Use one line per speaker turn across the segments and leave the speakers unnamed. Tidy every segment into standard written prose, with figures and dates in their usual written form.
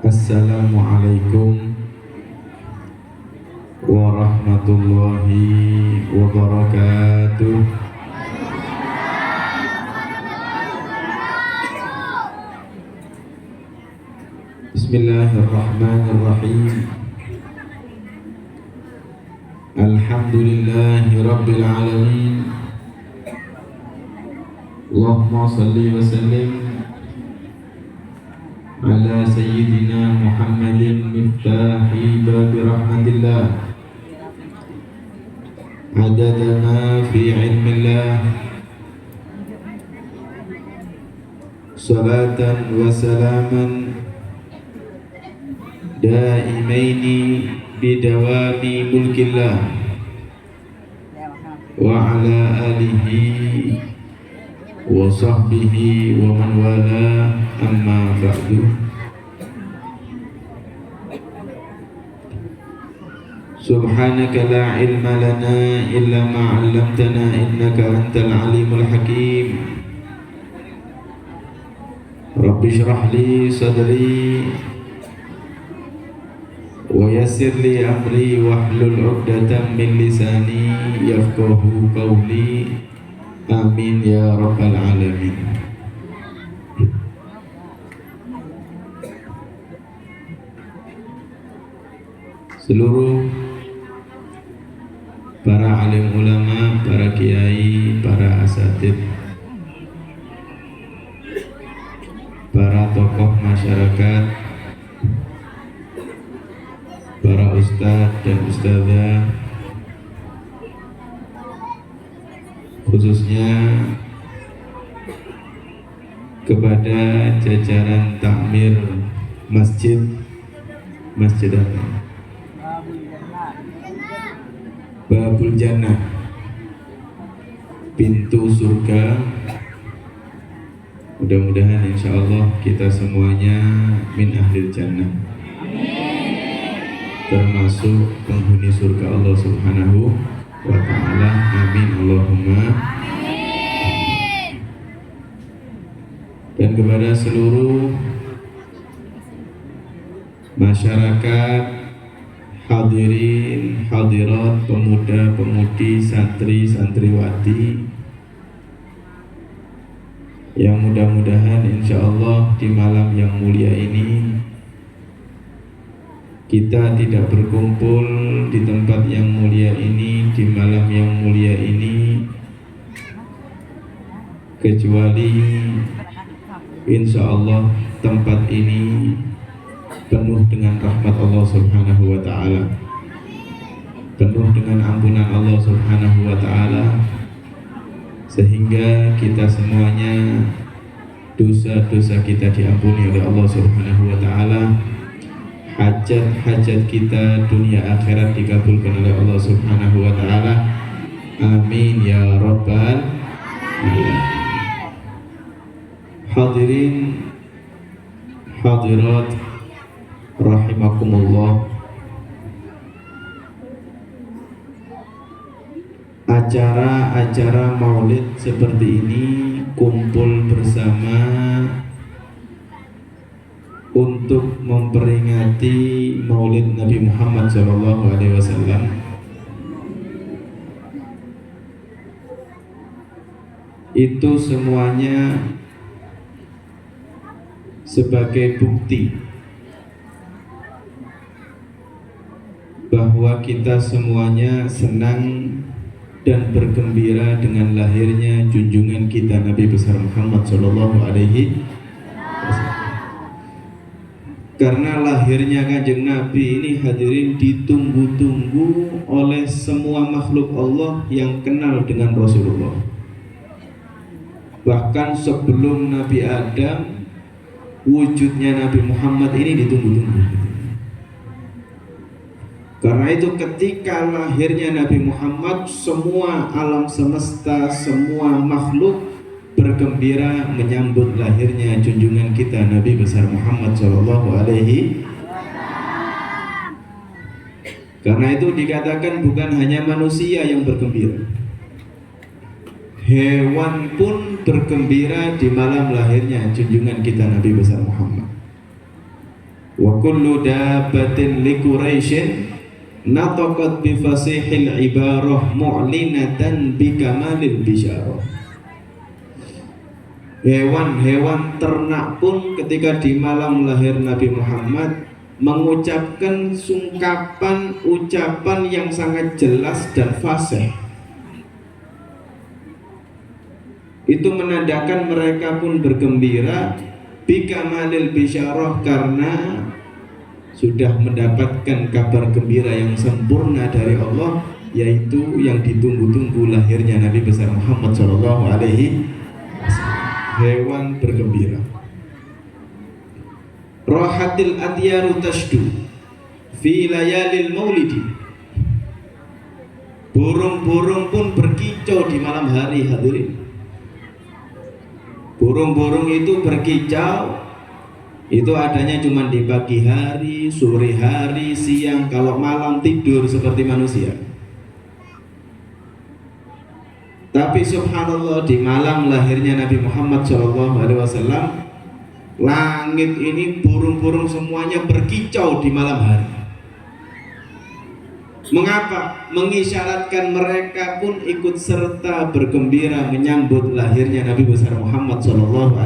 Assalamualaikum warahmatullahi wabarakatuh. Bismillahirrahmanirrahim. Alhamdulillahi rabbil alamin. Allahumma salli wa sallim ala sayyidina Muhammadin miftahi babi rahmatillah, adada ma fi ilmillah, salatan wa salaman daimaini bidawami mulkillah wa ala alihi wa sahbihi wa man wala, amma ba'du. Subhanaka la ilma lana illa ma 'allamtana innaka antal alimul hakim. Rabbi shrah li sadri wa yassir li amri wahlul 'uqdatam min lisani yafqahu qawli. Amin ya rabbal alamin. Seluruh para alim ulama, para kiai, para asatid, para tokoh masyarakat, para ustadz dan ustadzah, khususnya kepada jajaran takmir masjid apa? Babul Jannah, pintu surga. Mudah-mudahan insya Allah kita semuanya min ahlil jannah, termasuk penghuni surga Allah subhanahu wa ta'ala. Amin Allahumma. Dan kepada seluruh masyarakat, hadirin, hadirat, pemuda, pemudi, santri, santriwati, yang mudah-mudahan insya Allah di malam yang mulia ini kita tidak berkumpul di tempat yang mulia ini, di malam yang mulia ini, kecuali insya Allah tempat ini penuh dengan rahmat Allah subhanahu wa ta'ala, penuh dengan ampunan Allah subhanahu wa ta'ala, sehingga kita semuanya dosa-dosa kita diampuni oleh Allah subhanahu wa ta'ala, hajat-hajat kita dunia akhirat dikabulkan oleh Allah subhanahu wa ta'ala. Amin ya rabbal alamin. Hadirin, hadirat rahimakumullah. Acara-acara maulid seperti ini, kumpul bersama untuk memperingati maulid Nabi Muhammad SAW, itu semuanya sebagai bukti bahwa kita semuanya senang dan bergembira dengan lahirnya junjungan kita Nabi besar Muhammad Shallallahu Alaihi Wasallam. Karena lahirnya kanjeng Nabi ini hadirin ditunggu-tunggu oleh semua makhluk Allah yang kenal dengan Rasulullah. Bahkan sebelum Nabi Adam, wujudnya Nabi Muhammad ini ditunggu-tunggu. Karena itu ketika lahirnya Nabi Muhammad, semua alam semesta, semua makhluk bergembira menyambut lahirnya junjungan kita Nabi besar Muhammad Shallallahu Alaihi. Karena itu dikatakan bukan hanya manusia yang bergembira, hewan pun bergembira di malam lahirnya junjungan kita Nabi besar Muhammad. Wa kullu dabbatin li Quraisyin nataqat bi fasihil ibarah mu'linatan bi kamalil bisyarah. Hewan-hewan ternak pun ketika di malam lahir Nabi Muhammad mengucapkan sungkapan ucapan yang sangat jelas dan fasih. Itu menandakan mereka pun bergembira bikamalil bisyarah, karena sudah mendapatkan kabar gembira yang sempurna dari Allah, yaitu yang ditunggu-tunggu lahirnya Nabi besar Muhammad Shallallahu Alaihi Wasallam. Hewan bergembira. Rahatil atyaru tashdu fi layalil maulidi. Burung-burung pun berkicau di malam hari hadirin. Burung-burung itu berkicau, itu adanya cuma di pagi hari, sore hari, siang. Kalau malam tidur seperti manusia. Tapi subhanallah, di malam lahirnya Nabi Muhammad SAW, langit ini burung-burung semuanya berkicau di malam hari. Mengapa? Mengisyaratkan mereka pun ikut serta bergembira menyambut lahirnya Nabi besar Muhammad SAW.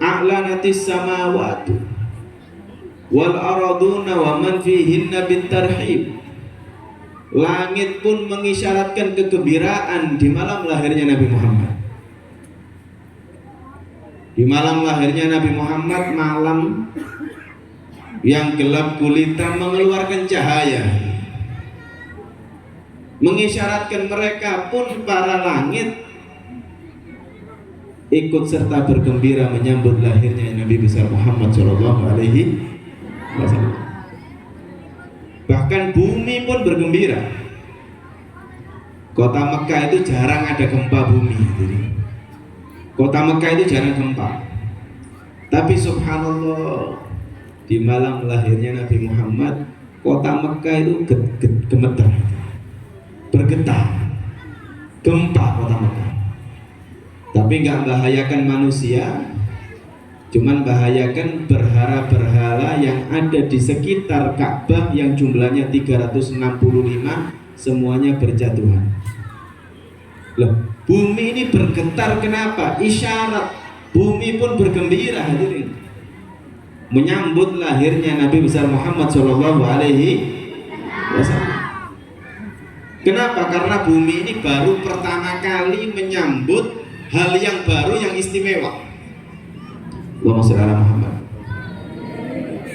A'lanatis samawatu wal araduna wa man fihinna bitarhib. Langit pun mengisyaratkan kegembiraan di malam lahirnya Nabi Muhammad. Di malam lahirnya Nabi Muhammad, malam yang gelap gulita mengeluarkan cahaya, mengisyaratkan mereka pun para langit ikut serta bergembira menyambut lahirnya Nabi besar Muhammad Shallallahu Alaihi Wasallam. Bahkan bumi pun bergembira. Kota Mekah itu jarang ada gempa bumi. Kota Mekah itu jarang gempa. Tapi subhanallah, di malam lahirnya Nabi Muhammad, kota Mekah itu gemetar, bergetar, gempa kota Mekah. Tapi nggak membahayakan manusia, cuman bahayakan berhala-berhala yang ada di sekitar Ka'bah yang jumlahnya 365, semuanya berjatuhan. Loh, bumi ini bergetar kenapa? Isyarat bumi pun bergembira hadirin, menyambut lahirnya Nabi besar Muhammad Shallallahu Alaihi Wasallam. Kenapa? Karena bumi ini baru pertama kali menyambut hal yang baru yang istimewa. Allahumma sholli ala Muhammad.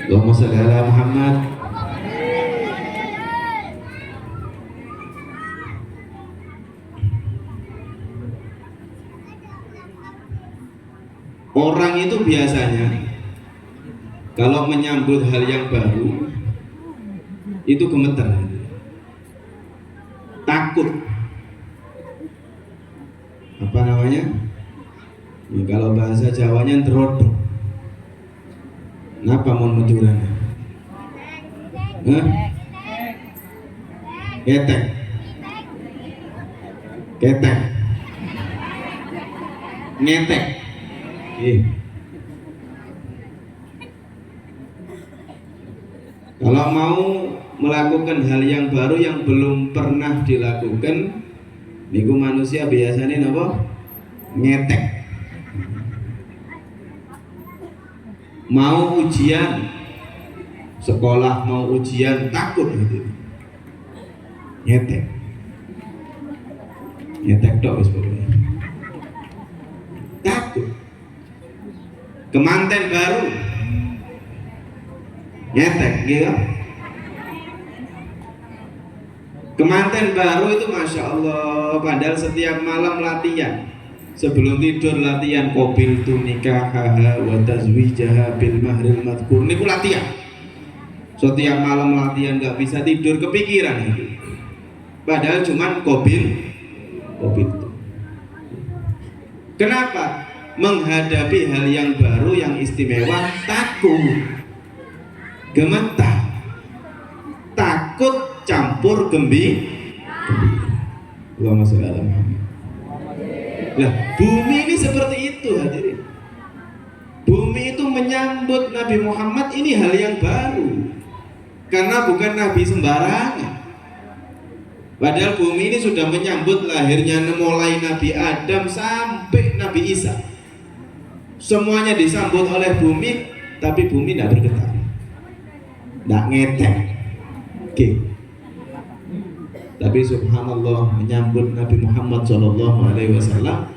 Allahumma sholli ala Muhammad. Orang itu biasanya kalau menyambut hal yang baru itu gemeter, takut. Apa namanya? Ya, kalau bahasa Jawanya terodok. Napa mau menjurannya? Ketek. Ketek. Ngetek. Kalau mau melakukan hal yang baru yang belum pernah dilakukan, niku manusia biasanya napa? Ngetek. Mau ujian sekolah mau ujian takut gitu. Nyetek tok wis pokoknya. Takut. Kemanten baru nyetek gitu. Kemanten baru itu Masya Allah, padahal setiap malam latihan. Sebelum tidur latihan qabil tu nikahaha wa tazwijaha bil mahril madhkur. Niku latihan. Setiap malam latihan nggak bisa tidur, kepikiran itu. Padahal cuman qabil itu. Kenapa? Menghadapi hal yang baru yang istimewa takut, gemetar, takut campur gembira. Allahumma sholli ala Muhammad. Nah, bumi ini seperti itu hadirin. Bumi itu menyambut Nabi Muhammad ini hal yang baru, karena bukan Nabi sembarangan. Padahal bumi ini sudah menyambut lahirnya mulai Nabi Adam sampai Nabi Isa. Semuanya disambut oleh bumi, tapi bumi tidak bergetar, tidak ngetek. Oke. Tapi subhanallah, menyambut Nabi Muhammad SAW,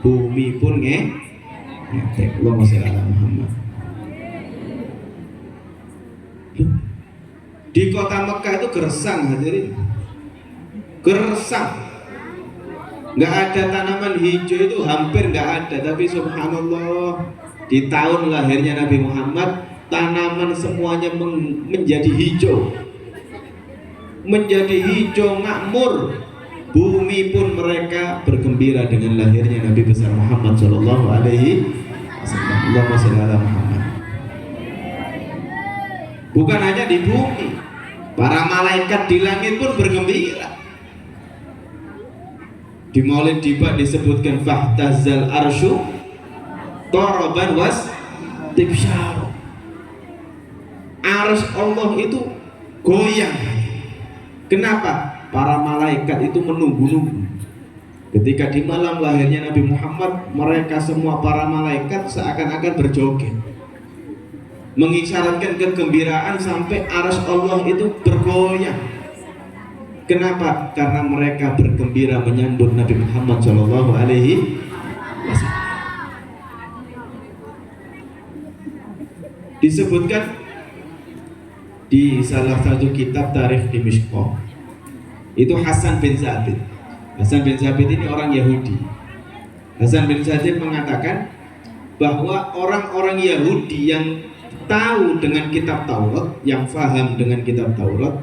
bumi pun ngetek. Allahumma sholli ala Muhammad. Di kota Mekah itu gersang hadirin, gersang, nggak ada tanaman hijau, itu hampir nggak ada. Tapi subhanallah, di tahun lahirnya Nabi Muhammad, tanaman semuanya menjadi hijau, makmur. Bumi pun mereka bergembira dengan lahirnya Nabi besar Muhammad Shallallahu Alaihi Wasallam. Allahumma sholli ala Muhammad. Bukan hanya di bumi, para malaikat di langit pun bergembira. Di Maulid Diba disebutkan fahtazal arsyu toroban was tibsyar. Arsy Allah itu goyang. Kenapa? Para malaikat itu menunggu-nunggu. Ketika di malam lahirnya Nabi Muhammad, mereka semua para malaikat seakan-akan berjoget, mengisyaratkan kegembiraan sampai arsy Allah itu bergoyang. Kenapa? Karena mereka bergembira menyambut Nabi Muhammad Shallallahu Alaihi Wasallam. Disebutkan di salah satu kitab Tarikh Dimishq, itu Hasan bin Sabit. Hasan bin Sabit ini orang Yahudi. Hasan bin Sabit mengatakan bahwa orang-orang Yahudi yang tahu dengan kitab Taurat, yang faham dengan kitab Taurat,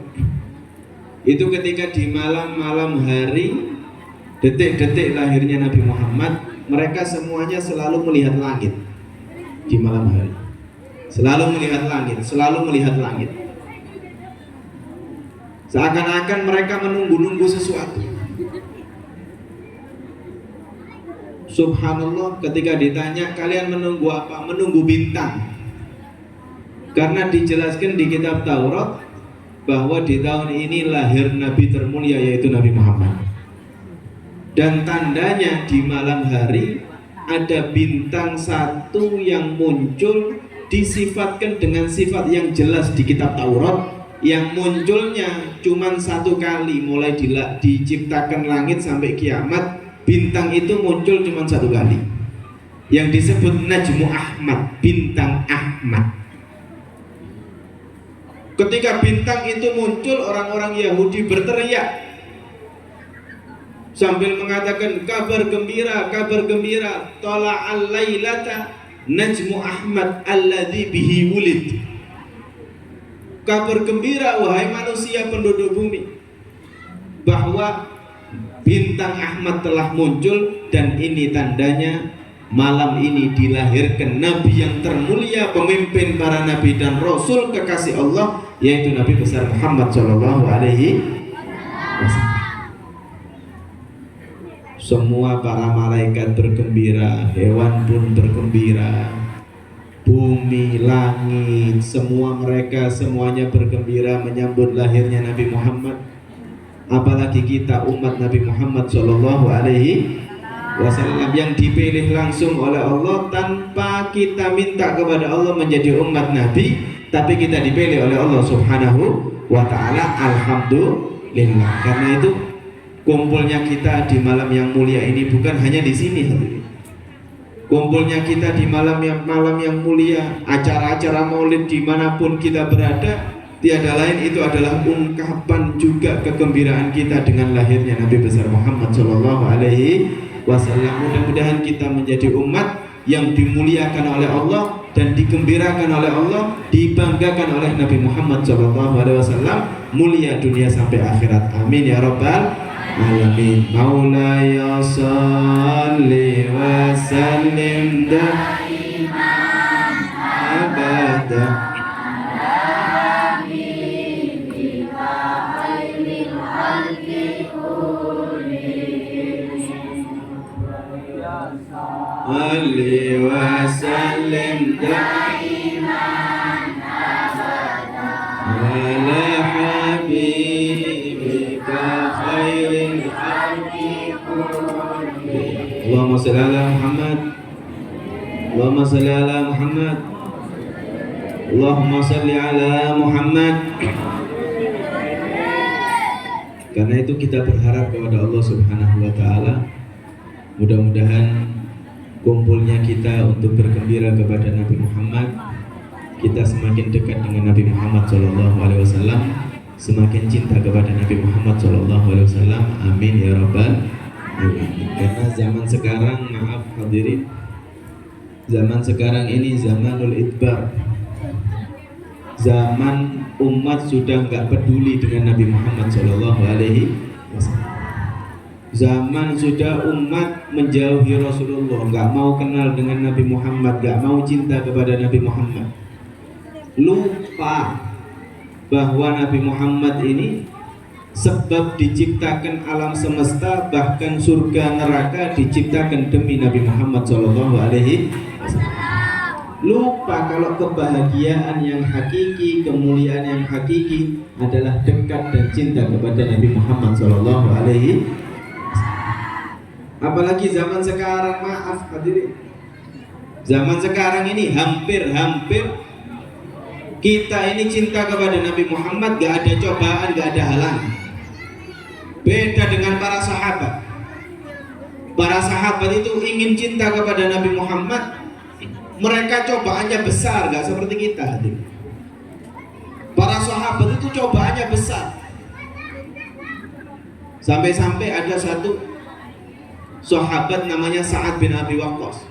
itu ketika di malam-malam hari, detik-detik lahirnya Nabi Muhammad, mereka semuanya selalu melihat langit di malam hari. Selalu melihat langit, selalu melihat langit. Seakan-akan mereka menunggu-nunggu sesuatu. Subhanallah, ketika ditanya kalian menunggu apa? Menunggu bintang. Karena dijelaskan di kitab Taurat bahwa di tahun ini lahir Nabi termulia, yaitu Nabi Muhammad. Dan tandanya di malam hari ada bintang satu yang muncul, disifatkan dengan sifat yang jelas di kitab Taurat, yang munculnya cuma satu kali, mulai diciptakan langit sampai kiamat. Bintang itu muncul cuma satu kali, yang disebut Najmu Ahmad, bintang Ahmad. Ketika bintang itu muncul, orang-orang Yahudi berteriak sambil mengatakan kabar gembira, tala'al lailata Najmu Ahmad alladzi bihi wulid. Kabar gembira wahai manusia penduduk bumi, bahwa bintang Ahmad telah muncul, dan ini tandanya malam ini dilahirkan Nabi yang termulia, pemimpin para nabi dan rasul, kekasih Allah, yaitu Nabi besar Muhammad Shallallahu Alaihi Wasallam. Semua para malaikat bergembira, hewan pun bergembira, bumi, langit, semua mereka semuanya bergembira menyambut lahirnya Nabi Muhammad. Apalagi kita umat Nabi Muhammad Shallallahu Alaihi wasallam, yang dipilih langsung oleh Allah tanpa kita minta kepada Allah menjadi umat Nabi, tapi kita dipilih oleh Allah Subhanahu wa ta'ala. Alhamdulillah. Karena itu kumpulnya kita di malam yang mulia ini bukan hanya di sini. Kumpulnya kita di malam yang mulia, acara-acara maulid dimanapun kita berada, tiada lain itu adalah ungkapan juga kegembiraan kita dengan lahirnya Nabi besar Muhammad Shallallahu Alaihi Wasallam. Mudah-mudahan kita menjadi umat yang dimuliakan oleh Allah dan digembirakan oleh Allah, dibanggakan oleh Nabi Muhammad Shallallahu Alaihi Wasallam, mulia dunia sampai akhirat. Amin ya rabbal alamin. Maulaya salli wa sallim daiman abada. Salli wa sallim daiman abada ala habibika khairil khalqi kullihim. Allahumma shalli ala Muhammad, Allahumma shalli ala Muhammad, Allahumma shalli ala Muhammad. Karena itu kita berharap kepada Allah Subhanahu wa ta'ala, mudah-mudahan kumpulnya kita untuk bergembira kepada Nabi Muhammad, kita semakin dekat dengan Nabi Muhammad SAW, semakin cinta kepada Nabi Muhammad SAW. Amin ya rabbal alamin. Karena zaman sekarang, maaf hadirin, zaman sekarang ini zamanul idbar, zaman umat sudah nggak peduli dengan Nabi Muhammad SAW. Zaman sudah umat menjauhi Rasulullah, nggak mau kenal dengan Nabi Muhammad, nggak mau cinta kepada Nabi Muhammad. Lupa bahwa Nabi Muhammad ini sebab diciptakan alam semesta, bahkan surga neraka diciptakan demi Nabi Muhammad SAW. Lupa kalau kebahagiaan yang hakiki, kemuliaan yang hakiki adalah dekat dan cinta kepada Nabi Muhammad SAW. Apalagi zaman sekarang, maaf hadirin, zaman sekarang ini hampir kita ini cinta kepada Nabi Muhammad gak ada cobaan, gak ada halangan. Beda dengan para sahabat. Para sahabat itu ingin cinta kepada Nabi Muhammad, mereka cobaannya besar, gak seperti kita hadirin. Para sahabat itu cobaannya besar, sampai-sampai ada satu sahabat namanya Sa'ad bin Abi Waqqas.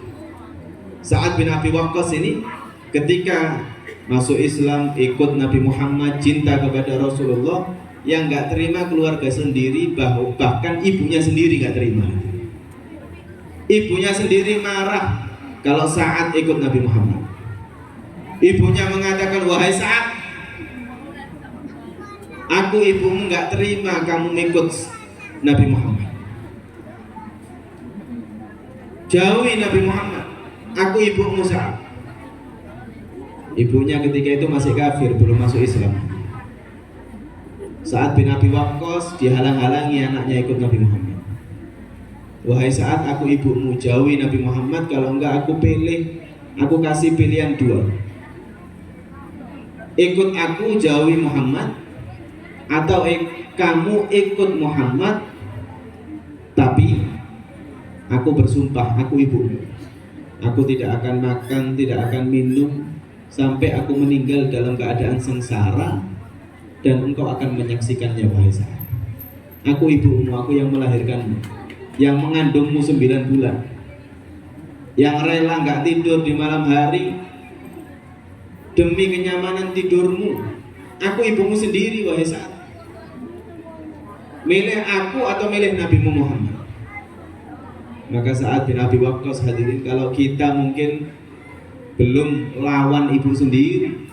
Sa'ad bin Abi Waqqas ini ketika masuk Islam, ikut Nabi Muhammad, cinta kepada Rasulullah, yang gak terima keluarga sendiri, bahkan ibunya sendiri gak terima. Ibunya sendiri marah kalau Sa'ad ikut Nabi Muhammad. Ibunya mengatakan, wahai Sa'ad, aku ibumu gak terima kamu ikut Nabi Muhammad. Jauhi Nabi Muhammad, aku ibumu Sa'ad. Ibunya ketika itu masih kafir, belum masuk Islam. Sa'ad bin Abi Waqqas dihalang-halangi anaknya ikut Nabi Muhammad. Wahai Sa'ad, aku ibumu, jauhi Nabi Muhammad, kalau enggak aku kasih pilihan dua. Ikut aku, jauhi Muhammad, atau kamu ikut Muhammad, tapi aku bersumpah, aku ibumu, aku tidak akan makan, tidak akan minum sampai aku meninggal dalam keadaan sengsara, dan engkau akan menyaksikannya, wahai Sa'ad. Aku ibumu, aku yang melahirkanmu, yang mengandungmu 9 bulan, yang rela gak tidur di malam hari demi kenyamanan tidurmu. Aku ibumu sendiri, wahai Sa'ad. Milih aku atau milih Nabimu Muhammad? Maka Sa'ad bin Abi Waqqas, hadirin, kalau kita mungkin belum lawan ibu sendiri,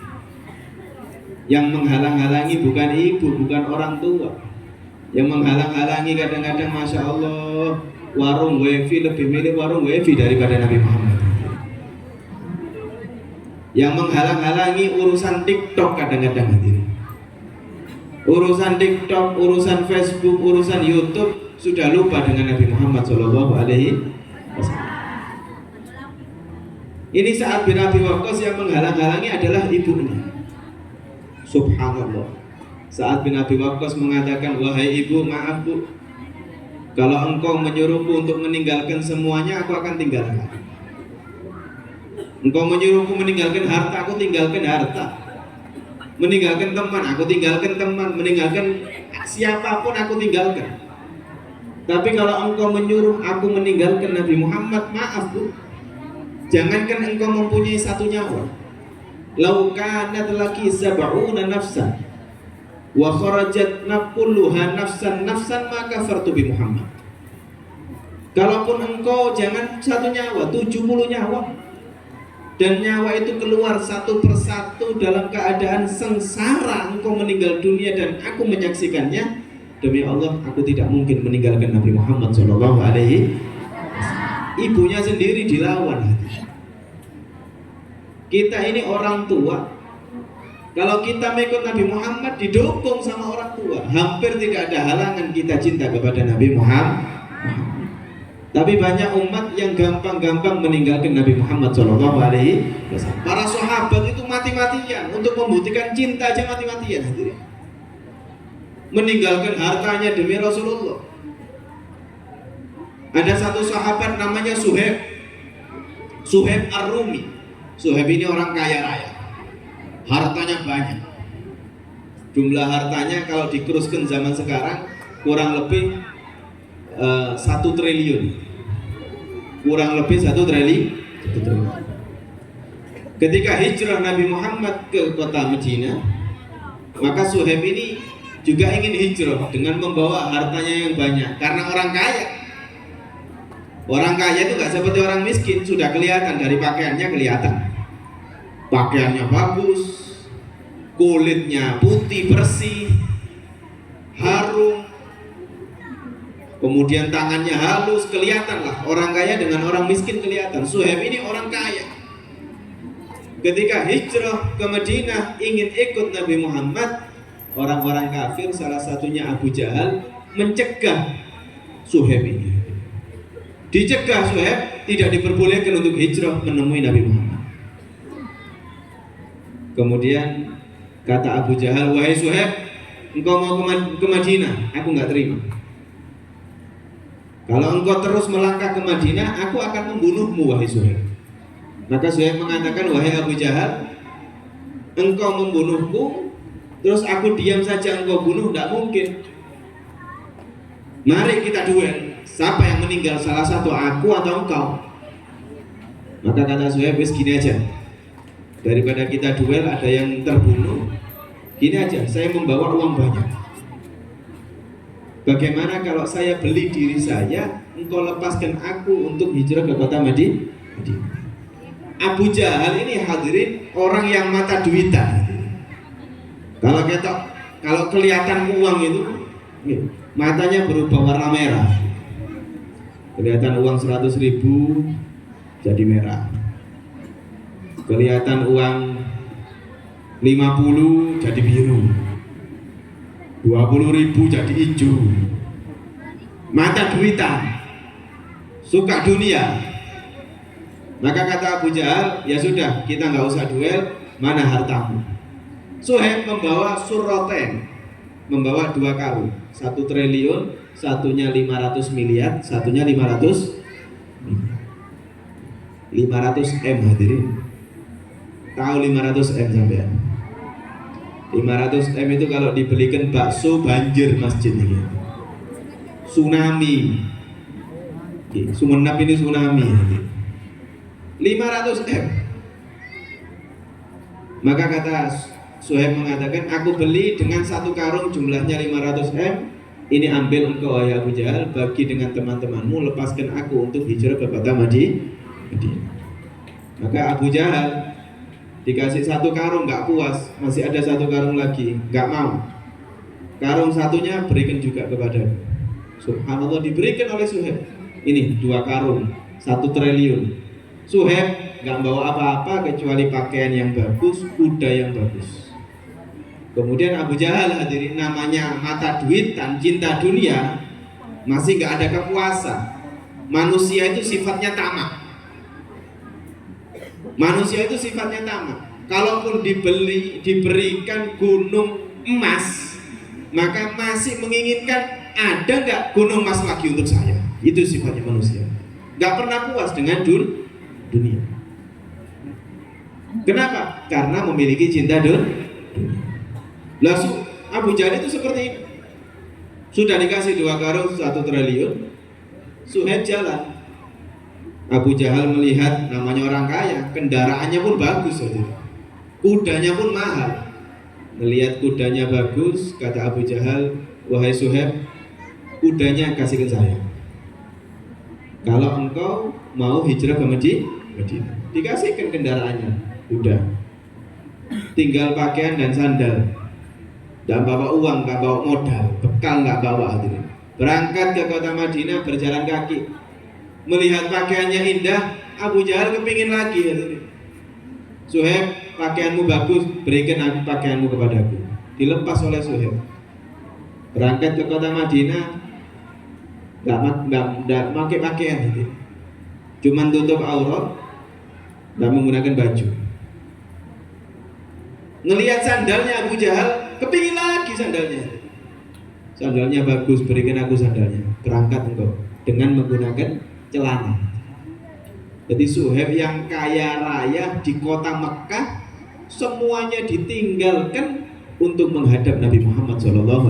yang menghalang-halangi bukan ibu, bukan orang tua, yang menghalang-halangi kadang-kadang, Masya Allah, warung wifi, lebih milih warung wifi daripada Nabi Muhammad. Yang menghalang-halangi urusan TikTok kadang-kadang, hadirin, urusan TikTok, urusan Facebook, urusan YouTube, sudah lupa dengan Nabi Muhammad SAW. Ini Sa'ad bin Abi Waqqas yang menghalang-halangi adalah ibunya. Subhanallah. Sa'ad bin Abi Waqqas mengatakan, wahai ibu, maaf bu, kalau engkau menyuruhku untuk meninggalkan semuanya, aku akan tinggalkan. Engkau menyuruhku meninggalkan harta, aku tinggalkan harta. Meninggalkan teman, aku tinggalkan teman. Meninggalkan siapapun, aku tinggalkan. Tapi kalau engkau menyuruh aku meninggalkan Nabi Muhammad, maaf bu, jangankan engkau mempunyai satu nyawa, lau kanat laki sab'una nafsan wa kharajat kulluha nafsan maka kafartu bi Muhammad. Kalaupun engkau jangan satu nyawa, 70 nyawa, dan nyawa itu keluar satu persatu dalam keadaan sengsara, engkau meninggal dunia dan aku menyaksikannya, demi Allah aku tidak mungkin meninggalkan Nabi Muhammad SAW. Ibunya sendiri dilawan. Kita ini orang tua, kalau kita mengikut Nabi Muhammad didukung sama orang tua, hampir tidak ada halangan kita cinta kepada Nabi Muhammad. Tapi banyak umat yang gampang-gampang meninggalkan Nabi Muhammad SAW. Para sahabat itu mati-matian untuk membuktikan cinta aja, mati-matian. Meninggalkan hartanya demi Rasulullah. Ada satu sahabat namanya Suhaib Ar-Rumi. Suhaib ini orang kaya raya, hartanya banyak. Jumlah hartanya kalau dikeruskan zaman sekarang kurang lebih 1 triliun. Kurang lebih 1 triliun. Ketika hijrah Nabi Muhammad ke kota Madinah, maka Suhaib ini juga ingin hijrah dengan membawa hartanya yang banyak. Karena orang kaya, orang kaya itu gak seperti orang miskin. Sudah kelihatan dari pakaiannya, kelihatan pakaiannya bagus, kulitnya putih bersih, harum, kemudian tangannya halus, kelihatan lah. Orang kaya dengan orang miskin kelihatan. Suhaib ini orang kaya. Ketika hijrah ke Madinah ingin ikut Nabi Muhammad, orang-orang kafir, salah satunya Abu Jahal, mencegah Suhaib ini. Dicegah Suhaib, tidak diperbolehkan untuk hijrah menemui Nabi Muhammad. Kemudian kata Abu Jahal, wahai Suhaib, engkau mau ke Madinah, aku nggak terima. Kalau engkau terus melangkah ke Madinah, aku akan membunuhmu, wahai Suhaib. Maka Suhaib mengatakan, wahai Abu Jahal, engkau membunuhku, terus aku diam saja engkau bunuh, tidak mungkin. Mari kita duel. Siapa yang meninggal, salah satu, aku atau engkau? Maka kata Suhaib, wis gini aja, daripada kita duel ada yang terbunuh, gini aja, saya membawa uang banyak. Bagaimana kalau saya beli diri saya, engkau lepaskan aku untuk hijrah ke kota Madinah? Abu Jahal ini hadirin orang yang mata duitan. Kalau kelihatan uang itu, matanya berubah warna merah. Kelihatan uang 100.000 jadi merah. Kelihatan uang 50 jadi biru, 20.000 jadi hijau. Mata duitan, suka dunia. Maka kata Abu Jahal, ya sudah, kita nggak usah duel, mana hartamu? Suhaib membawa surroten, membawa 2 karung, 1 triliun, satunya 500 miliar, satunya 500 M hadirin. Tahu 500 M sampai? 500 M itu kalau dibelikan bakso banjir masjid ini. Tsunami. Sumenep ini tsunami. 500 M. Maka kata Suhaib mengatakan, aku beli dengan 1 karung jumlahnya 500 M. Ini ambil engkau wahai Abu Jahal, bagi dengan teman-temanmu, lepaskan aku untuk hijrah ke kota Madinah. Maka Abu Jahal dikasih 1 karung, nggak puas, masih ada 1 karung lagi, nggak mau. Karung satunya berikan juga kepada. Subhanallah, diberikan oleh Suhaib. Ini 2 karung, 1 triliun. Suhaib nggak bawa apa-apa kecuali pakaian yang bagus, kuda yang bagus. Kemudian Abu Jahal hadirin, namanya mata duit dan cinta dunia, masih nggak ada kepuasan. Manusia itu sifatnya tamak. Manusia itu sifatnya tamak. Kalaupun diberikan gunung emas, maka masih menginginkan ada nggak gunung emas lagi untuk saya. Itu sifatnya manusia. Nggak pernah puas dengan dunia. Kenapa? Karena memiliki cinta dunia. Lah Abu Jahal itu seperti ini. Sudah dikasih 2 karung 1 triliun, Suhaib jalan. Abu Jahal melihat namanya orang kaya, kendaraannya pun bagus saja. Kudanya pun mahal. Melihat kudanya bagus, kata Abu Jahal, wahai Suhaib, kudanya kasihkan saya. Kalau engkau mau hijrah ke Madinah, dikasihkan kendaraannya, udah. Tinggal pakaian dan sandal. Gak bawa uang, gak bawa modal, bekal gak bawa. Berangkat ke kota Madinah berjalan kaki. Melihat pakaiannya indah, Abu Jahal kepingin lagi. Suhaib, pakaianmu bagus, berikan aku pakaianmu kepadaku. Dilepas oleh Suhaib. Berangkat ke kota Madinah, gak pakai pakaian. Cuman tutup aurat, gak menggunakan baju. Ngelihat sandalnya Abu Jahal, kepingin lagi sandalnya. Sandalnya bagus, berikan aku sandalnya. Berangkat engkau dengan menggunakan celana. Jadi Suhaib yang kaya raya di kota Mekah, semuanya ditinggalkan untuk menghadap Nabi Muhammad SAW.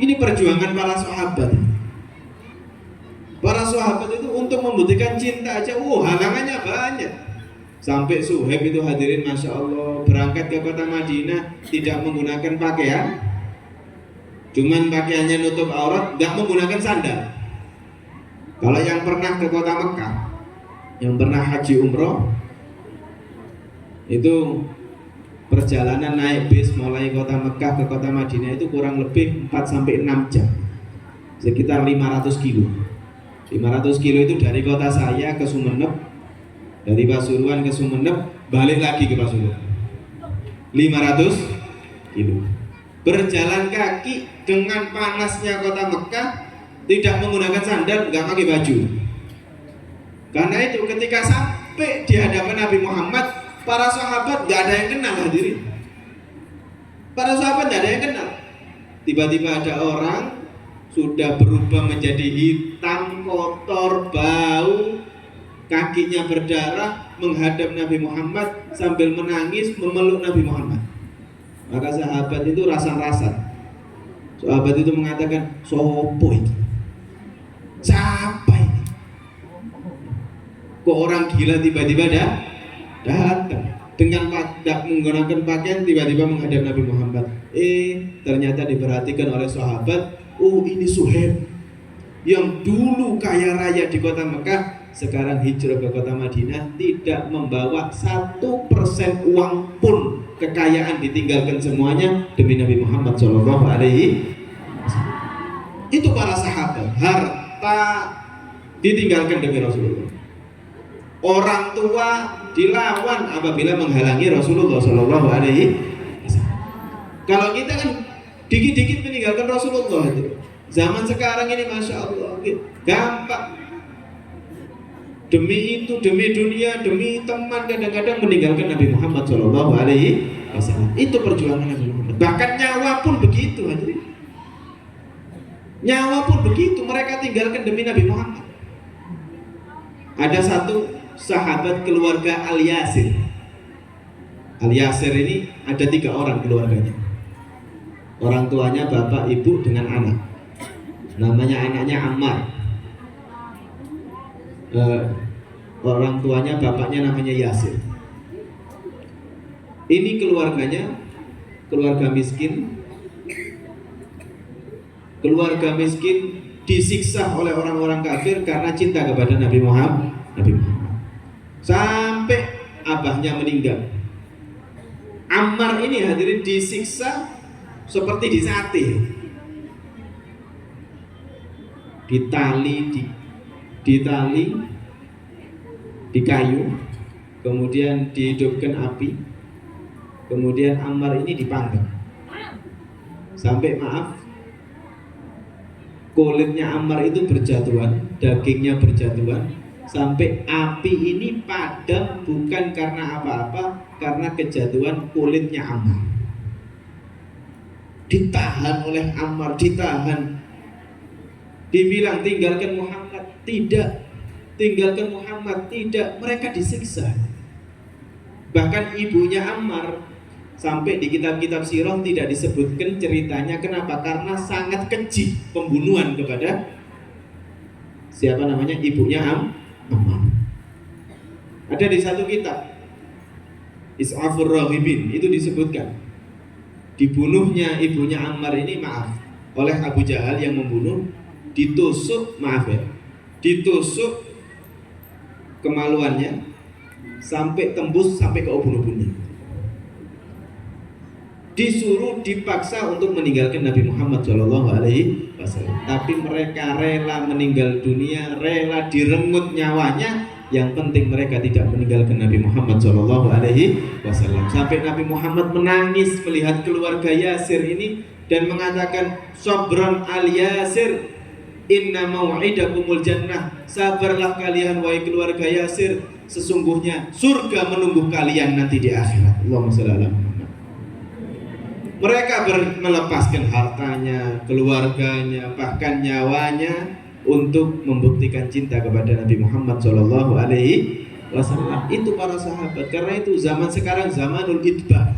Ini perjuangan para sahabat. Para sahabat itu untuk membuktikan cinta aja, halangannya banyak. Sampai Suhaib itu hadirin, Masya Allah, berangkat ke kota Madinah tidak menggunakan pakaian, cuman pakaiannya nutup aurat, gak menggunakan sandal. Kalau yang pernah ke kota Mekah, yang pernah haji umroh, itu perjalanan naik bis mulai kota Mekah ke kota Madinah itu kurang lebih 4-6 jam, sekitar 500 kilo. 500 kilo itu dari kota saya ke Sumeneb, dari Pasuruan ke Sumeneb, balik lagi ke Pasuruan. 500 kilo. Berjalan kaki dengan panasnya kota Mekah, tidak menggunakan sandal, nggak pakai baju. Karena itu ketika sampai di hadapan Nabi Muhammad, para sahabat nggak ada yang kenal, hadirin. Para sahabat nggak ada yang kenal. Tiba-tiba ada orang sudah berubah menjadi hitam, kotor, bau, kakinya berdarah, menghadap Nabi Muhammad sambil menangis memeluk Nabi Muhammad. Maka sahabat itu rasa-rasa. Sahabat itu mengatakan, sopo itu? Siapa ini? Kok orang gila tiba-tiba datang dengan menggunakan pakaian tiba-tiba menghadap Nabi Muhammad. Ternyata diperhatikan oleh sahabat, ini Suhaib yang dulu kaya raya di kota Mekah, sekarang hijrah ke kota Madinah, tidak membawa 1% uang pun kekayaan, ditinggalkan semuanya demi Nabi Muhammad SAW. Itu para sahabat, harta ditinggalkan demi Rasulullah. Orang tua dilawan apabila menghalangi Rasulullah SAW. Kalau kita kan dikit-dikit meninggalkan Rasulullah itu. Zaman sekarang ini Masya Allah gampang. Demi itu, demi dunia, demi teman, kadang-kadang meninggalkan Nabi Muhammad SAW. Itu perjuangan Nabi Muhammad. Bahkan nyawa pun begitu, hadirin. Nyawa pun begitu, mereka tinggalkan demi Nabi Muhammad. Ada satu sahabat keluarga Al-Yasir. Al-Yasir ini ada 3 orang keluarganya. Orang tuanya bapak, ibu dengan anak. Namanya anaknya Ammar. Orang tuanya bapaknya namanya Yasir. Ini keluarganya keluarga miskin. Keluarga miskin disiksa oleh orang-orang kafir karena cinta kepada Nabi Muhammad. Sampai abahnya meninggal. Ammar ini hadirin disiksa seperti disate. Ditali di kayu, kemudian dihidupkan api, kemudian Ammar ini dipanggang sampai kulitnya Ammar itu berjatuhan, dagingnya berjatuhan, sampai api ini padam bukan karena apa-apa, karena kejatuhan kulitnya Ammar. Ditahan oleh Ammar, ditahan. Dibilang tinggalkan Muhammad, tidak. Tinggalkan Muhammad, tidak. Mereka disiksa. Bahkan ibunya Ammar, sampai di kitab-kitab sirah tidak disebutkan ceritanya. Kenapa? Karena sangat keji pembunuhan kepada siapa namanya? Ibunya Ammar. Ada di satu kitab Is'afur Raghibin, itu disebutkan dibunuhnya ibunya Ammar ini, maaf, oleh Abu Jahal yang membunuh, ditusuk, maaf ya, ditusuk kemaluannya sampai tembus sampai ke ubun-ubunnya. Disuruh, dipaksa untuk meninggalkan Nabi Muhammad SAW. Tapi mereka rela meninggal dunia, rela direnggut nyawanya. Yang penting mereka tidak meninggalkan Nabi Muhammad SAW. Sampai Nabi Muhammad menangis melihat keluarga Yasir ini dan mengatakan, Sabran al-Yasir, inna mau'idakumul jannah. Sabarlah kalian wahai keluarga Yasir, sesungguhnya surga menunggu kalian nanti di akhirat. Allahumma shalli ala Muhammad. Mereka melepaskan hartanya, keluarganya, bahkan nyawanya untuk membuktikan cinta kepada Nabi Muhammad SAW. Itu para sahabat. Karena itu zaman sekarang zamanul idbar.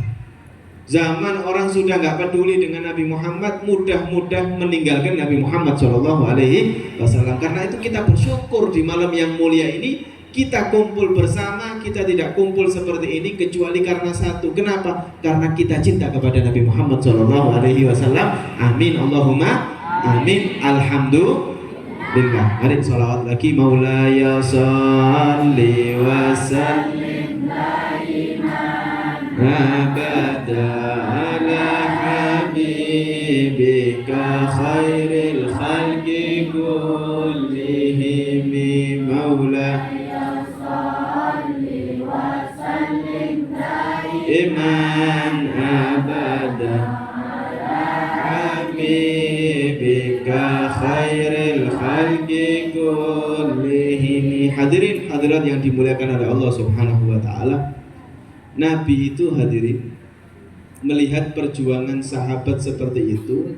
Zaman orang sudah nggak peduli dengan Nabi Muhammad, mudah-mudah meninggalkan Nabi Muhammad SAW. Karena itu kita bersyukur di malam yang mulia ini kita kumpul bersama. Kita tidak kumpul seperti ini kecuali karena satu. Kenapa? Karena kita cinta kepada Nabi Muhammad SAW. Amin Allahumma amin. Alhamdulillah. Mari sholawat lagi. Maulaya sholli wa sallim daiman abada ala habibika khairil khalqi kullihim. Maulaya iman abada habibika khairil khalqi kullihim. Hadirin hadirat yang dimuliakan oleh Allah Subhanahu wa taala, Nabi itu hadirin melihat perjuangan sahabat seperti itu,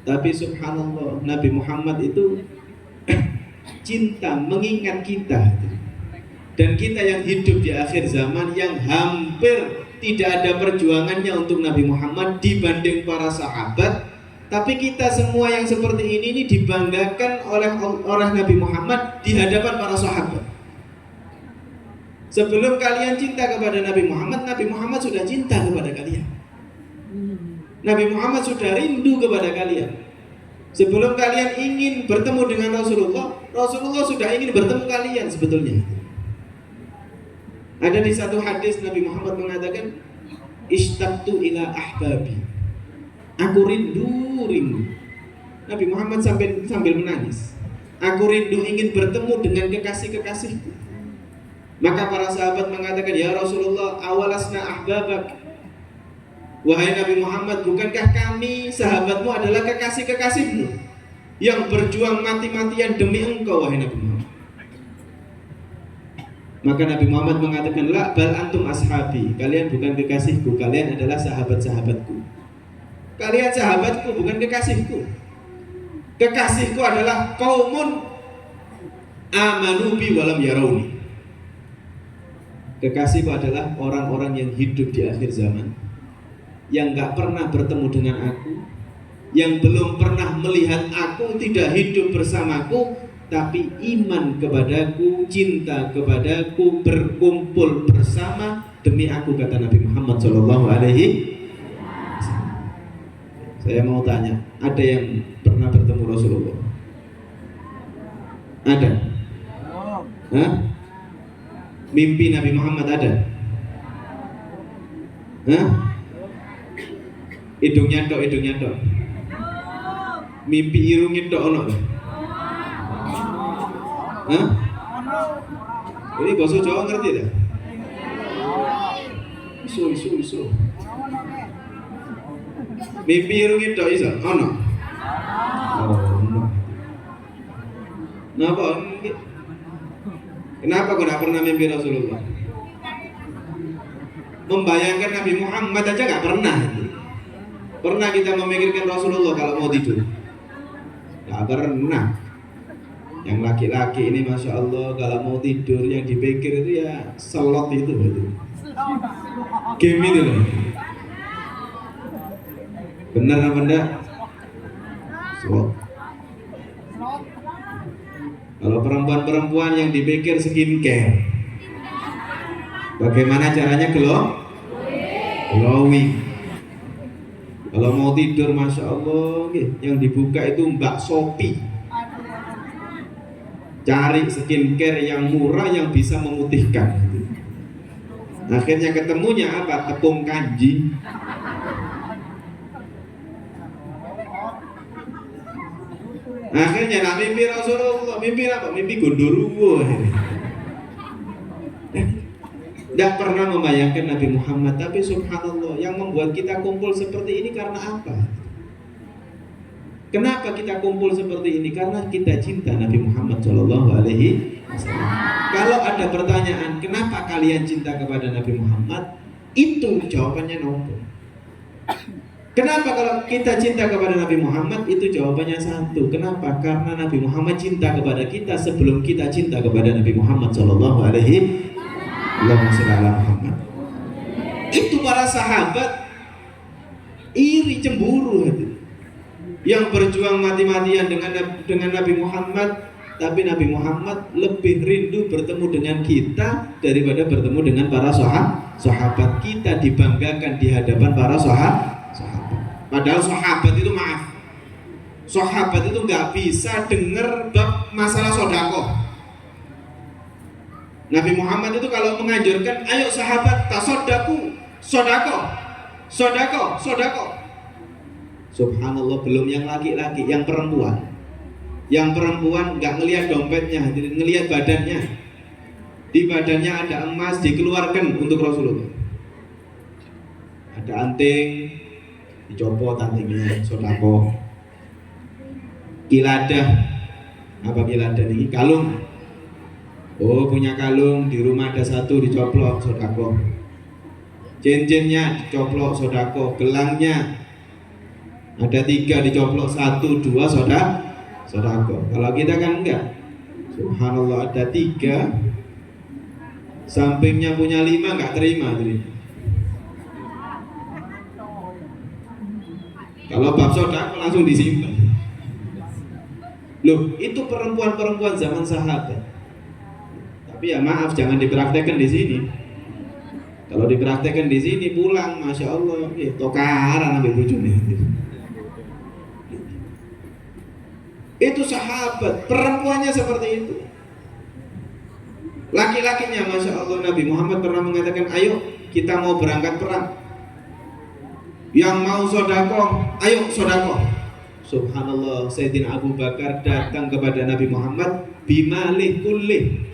tapi subhanallah Nabi Muhammad itu cinta mengingat kita. Dan kita yang hidup di akhir zaman yang hampir tidak ada perjuangannya untuk Nabi Muhammad dibanding para sahabat, tapi kita semua yang seperti ini dibanggakan oleh Nabi Muhammad di hadapan para sahabat. Sebelum kalian cinta kepada Nabi Muhammad sudah cinta kepada kalian. Nabi Muhammad sudah rindu kepada kalian. Sebelum kalian ingin bertemu dengan Rasulullah sudah ingin bertemu kalian sebetulnya. Ada di satu hadis Nabi Muhammad mengatakan, Ishtaqtu ila ahbabi. Aku rindu. Nabi Muhammad sambil menangis. Aku rindu ingin bertemu dengan kekasih-kekasihku. Maka para sahabat mengatakan, ya Rasulullah, awalasna ahbabak. Wahai Nabi Muhammad, bukankah kami sahabatmu adalah kekasih-kekasihmu yang berjuang mati-matian demi engkau, wahai Nabi Muhammad? Maka Nabi Muhammad mengatakan, la bal antum ashabi. Kalian bukan kekasihku, kalian adalah sahabat-sahabatku. Kalian sahabatku, bukan kekasihku. Kekasihku adalah qaumun amanu bi walam yarawni. Kekasihku adalah orang-orang yang hidup di akhir zaman, yang gak pernah bertemu dengan aku, yang belum pernah melihat aku, tidak hidup bersamaku, tapi iman kepadaku, cinta kepadaku, berkumpul bersama demi aku, kata Nabi Muhammad SAW. Saya mau tanya, ada yang pernah bertemu Rasulullah? Ada? Hah? Mimpi Nabi Muhammad ada? Hah? Hidungnya tok. Mimpi irungnya tok ono. Hah? Ini bahasa Jawa ngerti dah? Isu. Mimpi irungnya tok iso ono. Oh, ono. Napa? Kenapa kau tidak pernah mimpi Rasulullah? Membayangkan Nabi Muhammad aja nggak pernah. Pernah kita memikirkan Rasulullah kalau mau tidur? Nggak pernah. Yang laki-laki ini Masya Allah kalau mau tidur yang dipikir itu ya slot itu. Game itu loh. Benar apa enggak? Slot. Kalau perempuan-perempuan yang dipikir skincare, bagaimana caranya glowing. Kalau mau tidur Masya Allah yang dibuka itu Mbak Shopee. Cari skincare yang murah yang bisa memutihkan. Akhirnya ketemunya apa? Tepung kanji. Akhirnya nak mimpi Rasulullah, mimpi apa? Mimpi gondoruwo. Tidak pernah membayangkan Nabi Muhammad, tapi subhanallah yang membuat kita kumpul seperti ini karena apa? Kenapa kita kumpul seperti ini? Karena kita cinta Nabi Muhammad Shallallahu Alaihi Wasallam. Kalau ada pertanyaan, kenapa kalian cinta kepada Nabi Muhammad? Itu jawabannya nomor. Kenapa kalau kita cinta kepada Nabi Muhammad? Itu jawabannya satu. Kenapa? Karena Nabi Muhammad cinta kepada kita sebelum kita cinta kepada Nabi Muhammad Shallallahu Alaihi Wasallam. Itu para sahabat iri cemburu itu. Yang berjuang mati-matian dengan Nabi Muhammad, tapi Nabi Muhammad lebih rindu bertemu dengan kita daripada bertemu dengan para sahabat. Kita dibanggakan di hadapan para sahabat. Padahal sahabat itu sahabat itu nggak bisa dengar bab masalah sodako. Nabi Muhammad itu kalau menganjurkan, ayo sahabat tasodaku, sodako. Subhanallah, belum yang laki-laki, yang perempuan. Yang perempuan nggak ngelihat dompetnya, ngelihat badannya. Di badannya ada emas, dikeluarkan untuk Rasulullah. Ada anting, dicopot antingnya, sodako. Kiladah, apa kiladah ini? Kalung. Oh, punya kalung, di rumah ada satu, dicoplok, sodako. Cincinnya dicoplok, sodako. Gelangnya ada 3, dicoplok 1, 2, sodako. Kalau kita kan enggak. Subhanallah, ada 3, sampingnya punya 5, enggak terima. Kalau bab sodako langsung disimpan. Loh, itu perempuan-perempuan zaman sahabat. Tapi ya maaf, jangan dipraktekkan di sini. Kalau dipraktekkan di sini pulang, Masya Allah, tokaran ambil bujurnya. Itu sahabat, perempuannya seperti itu. Laki-lakinya Masya Allah, Nabi Muhammad pernah mengatakan, ayo kita mau berangkat perang. Yang mau sodako, ayo sodako. Subhanallah, Sayyidina Abu Bakar datang kepada Nabi Muhammad, bimalih kullih.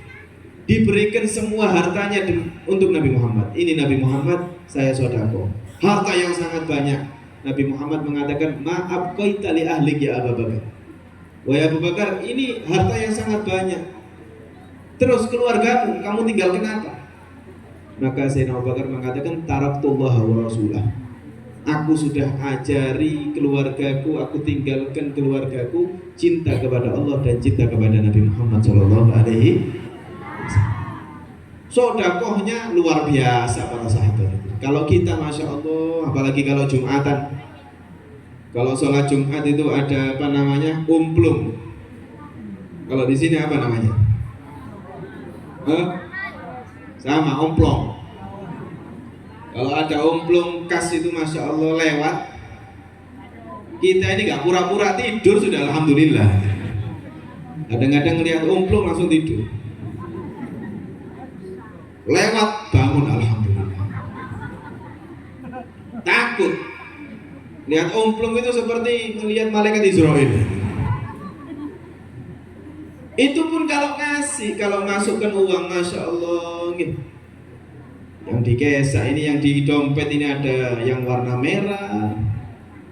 Diberikan semua hartanya untuk Nabi Muhammad. Ini Nabi Muhammad, saya sodako. Harta yang sangat banyak. Nabi Muhammad mengatakan, maaf qaita li ahlik ya Abu Bakar. Wahai Abu Bakar, ini harta yang sangat banyak. Terus keluargamu, kamu tinggalkan apa? Maka Sayyidina Abu Bakar mengatakan, taraktullah wa rasulah. Aku sudah ajari keluargaku, aku tinggalkan keluargaku, cinta kepada Allah dan cinta kepada Nabi Muhammad Shallallahu Alaihi Wasallam. Sodakohnya luar biasa para sahabat. Kalau kita Masya Allah, apalagi kalau Jumatan, kalau sholat Jumat itu ada apa namanya? Umplung. Kalau di sini apa namanya? Sama, omplong. Kalau ada omplung kas itu Masya Allah lewat, kita ini gak pura-pura tidur sudah alhamdulillah. Kadang-kadang ngelihat omplung langsung tidur. Lewat bangun alhamdulillah. Takut. Lihat omplung itu seperti melihat malaikat Israel. Itu pun kalau ngasih, kalau masukkan uang Masya Allah gitu. Yang di kesa ini, yang di dompet ini ada yang warna merah,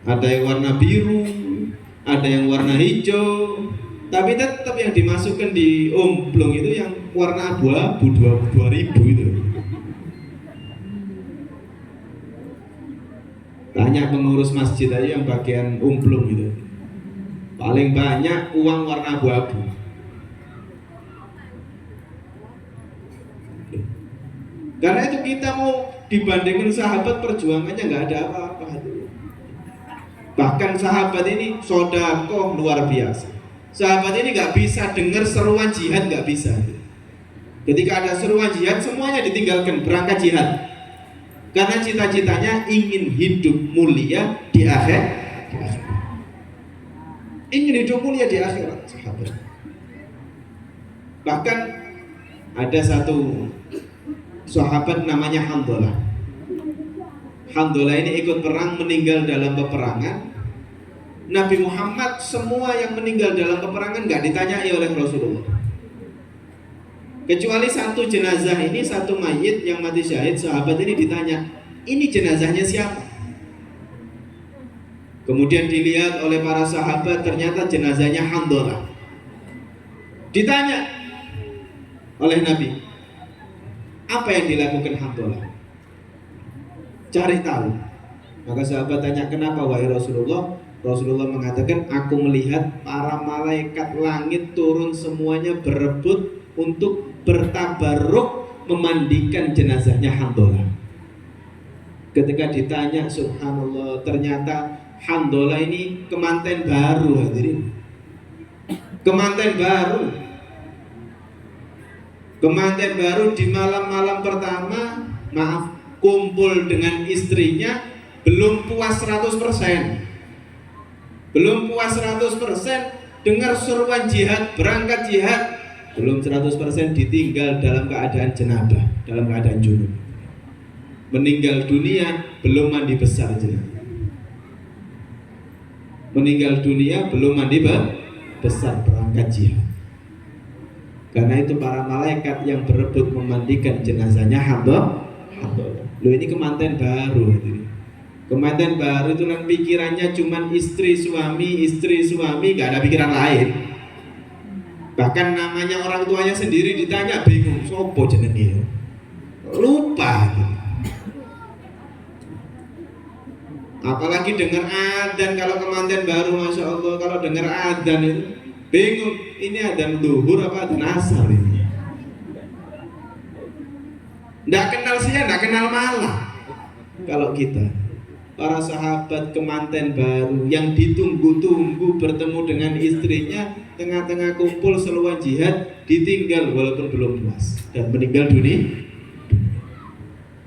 ada yang warna biru, ada yang warna hijau, Tapi tetap yang dimasukkan di umplung itu yang warna abu-abu 2000 itu. Tanya pengurus masjid aja yang bagian umplung itu. Paling banyak uang warna abu-abu. Karena itu kita mau dibandingkan sahabat, perjuangannya nggak ada apa-apa. Bahkan sahabat ini sodakoh luar biasa. Sahabat ini nggak bisa dengar seruan jihad, nggak bisa. Ketika ada seruan jihad, semuanya ditinggalkan, berangkat jihad. Karena cita-citanya ingin hidup mulia di akhirat. Ingin hidup mulia di akhirat, sahabat. Bahkan ada satu sahabat namanya Handalah. Handalah ini ikut perang, meninggal dalam peperangan. Nabi Muhammad semua yang meninggal dalam peperangan gak ditanyai oleh Rasulullah, kecuali satu jenazah ini, satu mayit yang mati syahid. Sahabat ini ditanya, ini jenazahnya siapa? Kemudian dilihat oleh para sahabat, ternyata jenazahnya Handalah. Ditanya oleh Nabi, apa yang dilakukan Handalah? Cari tahu. Maka sahabat tanya, kenapa wahai Rasulullah? Rasulullah mengatakan, aku melihat para malaikat langit turun semuanya berebut untuk bertabaruk memandikan jenazahnya Handalah. Ketika ditanya, subhanallah, ternyata Handalah ini kemanten baru, hadirin. Kemanten baru. Kemanten baru di malam-malam pertama, kumpul dengan istrinya, belum puas 100%. Belum puas 100%, dengar seruan jihad, berangkat jihad, belum 100%, ditinggal dalam keadaan jenabah, dalam keadaan junub. Meninggal dunia, belum mandi besar jenabah. Meninggal dunia, belum mandi besar, berangkat jihad. Karena itu para malaikat yang berebut memandikan jenazahnya Handalah. Loh, ini kemanten baru, hadirin. Kemanten baru itu kan pikirannya cuma istri suami, gak ada pikiran lain. Bahkan namanya orang tuanya sendiri ditanya bingung, sopo jenenge, lupa. Apalagi dengar adzan kalau kemanten baru, masya Allah, kalau dengar adzan itu bingung, ini adzan zuhur apa adzan asar ini. Nggak kenal siang, nggak kenal malam. Kalau kita para sahabat kemanten baru yang ditunggu-tunggu bertemu dengan istrinya, tengah-tengah kumpul seruan jihad, ditinggal walaupun belum puas dan meninggal dunia.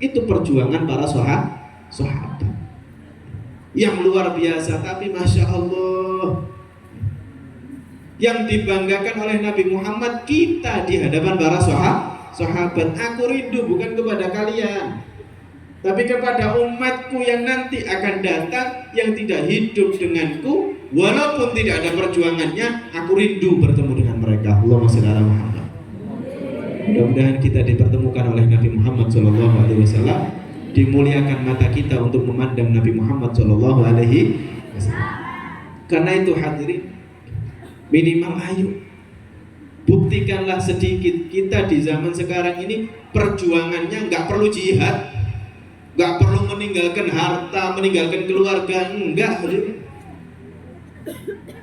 Itu perjuangan para sahabat yang luar biasa. Tapi masya Allah, yang dibanggakan oleh Nabi Muhammad, kita di hadapan para sahabat. Aku rindu bukan kepada kalian, tapi kepada umatku yang nanti akan datang, yang tidak hidup denganku, walaupun tidak ada perjuangannya, aku rindu bertemu dengan mereka. Allahumma shalli ala Muhammad. Mudah-mudahan kita dipertemukan oleh Nabi Muhammad SAW, dimuliakan mata kita untuk memandang Nabi Muhammad SAW. Karena itu hadirin, minimal ayo buktikanlah sedikit. Kita di zaman sekarang ini perjuangannya nggak perlu jihad, nggak perlu meninggalkan harta, meninggalkan keluarga, enggak.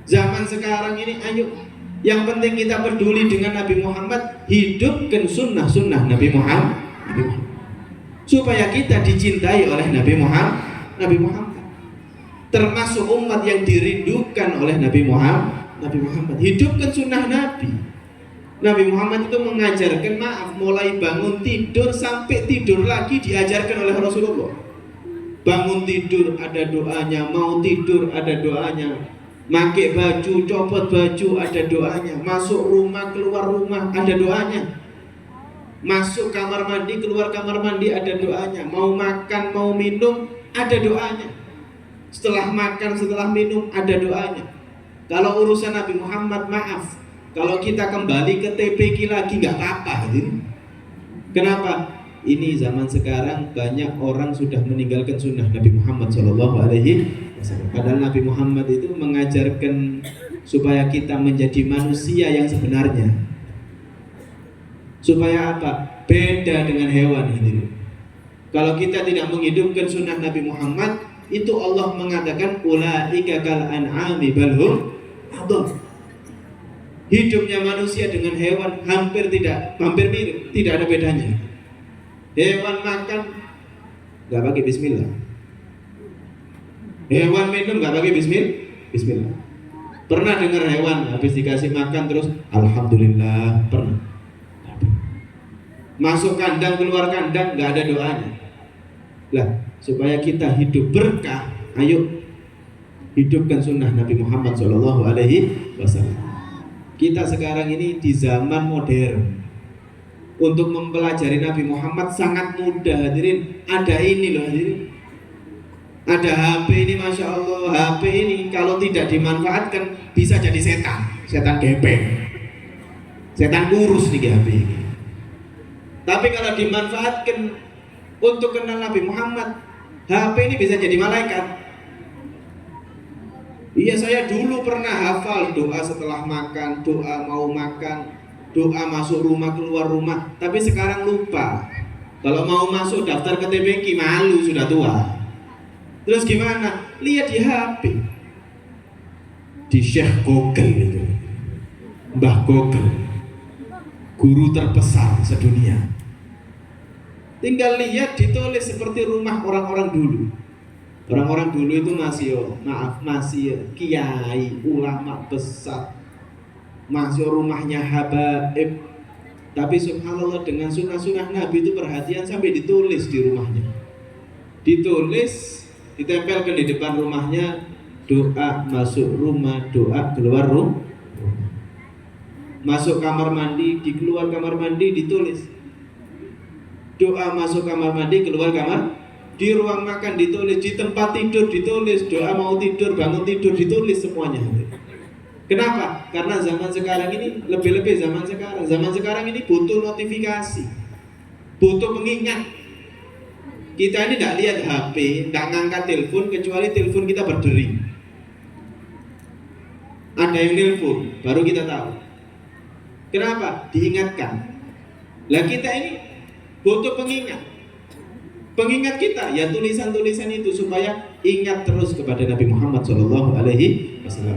Zaman sekarang ini ayo, yang penting kita peduli dengan Nabi Muhammad, hidupkan sunnah-sunnah Nabi Muhammad, supaya kita dicintai oleh Nabi Muhammad, termasuk umat yang dirindukan oleh Nabi Muhammad. Hidupkan sunnah Nabi. Nabi Muhammad itu mengajarkan, mulai bangun tidur sampai tidur lagi diajarkan oleh Rasulullah. Bangun tidur ada doanya, mau tidur ada doanya, pakai baju, copot baju ada doanya, masuk rumah, keluar rumah ada doanya, masuk kamar mandi, keluar kamar mandi ada doanya, mau makan, mau minum ada doanya, setelah makan, setelah minum ada doanya. Kalau urusan Nabi Muhammad, kalau kita kembali ke TPQ lagi nggak apa-apa. Kenapa? Ini zaman sekarang banyak orang sudah meninggalkan sunnah Nabi Muhammad SAW. Padahal Nabi Muhammad itu mengajarkan supaya kita menjadi manusia yang sebenarnya. Supaya apa? Beda dengan hewan ini. Kalau kita tidak menghidupkan sunnah Nabi Muhammad, itu Allah mengatakan ulaika kal an'ami bal hum adall. Hidupnya manusia dengan hewan hampir mirip, tidak ada bedanya. Hewan makan nggak pakai bismillah. Hewan minum nggak pakai bismillah. Pernah dengar hewan habis dikasih makan terus alhamdulillah? Pernah. Masuk kandang keluar kandang nggak ada doanya. Lah, supaya kita hidup berkah, ayo hidupkan sunnah Nabi Muhammad SAW. Kita sekarang ini di zaman modern. Untuk mempelajari Nabi Muhammad sangat mudah, hadirin. Ada ini loh, hadirin. Ada HP ini, Masya Allah. HP ini kalau tidak dimanfaatkan bisa jadi setan gepeng, setan kurus nih HP ini. Tapi kalau dimanfaatkan untuk kenal Nabi Muhammad, HP ini bisa jadi malaikat. Iya, saya dulu pernah hafal doa setelah makan, doa mau makan, doa masuk rumah keluar rumah. Tapi sekarang lupa. Kalau mau masuk daftar KTP malu, sudah tua. Terus gimana? Lihat di HP, di Syekh Google gitu, Mbah Google, guru terbesar sedunia. Tinggal lihat ditulis seperti rumah orang-orang dulu. Orang-orang dulu itu masih kiai, ulama besar, masih rumahnya habaib. Tapi subhanallah dengan sunnah-sunnah Nabi itu perhatian sampai ditulis di rumahnya. Ditulis, ditempelkan di depan rumahnya, doa masuk rumah, doa keluar rumah. Masuk kamar mandi, di keluar kamar mandi ditulis. Doa masuk kamar mandi, keluar kamar. Di ruang makan ditulis, di tempat tidur ditulis, doa mau tidur, bangun tidur ditulis semuanya. Kenapa? Karena zaman sekarang ini, lebih-lebih zaman sekarang ini butuh notifikasi, butuh pengingat. Kita ini tidak lihat HP, tidak ngangkat telepon kecuali telepon kita berdering. Ada yang telepon, baru kita tahu. Kenapa? Diingatkan. Lah kita ini butuh pengingat. Pengingat kita ya tulisan-tulisan itu supaya ingat terus kepada Nabi Muhammad SAW.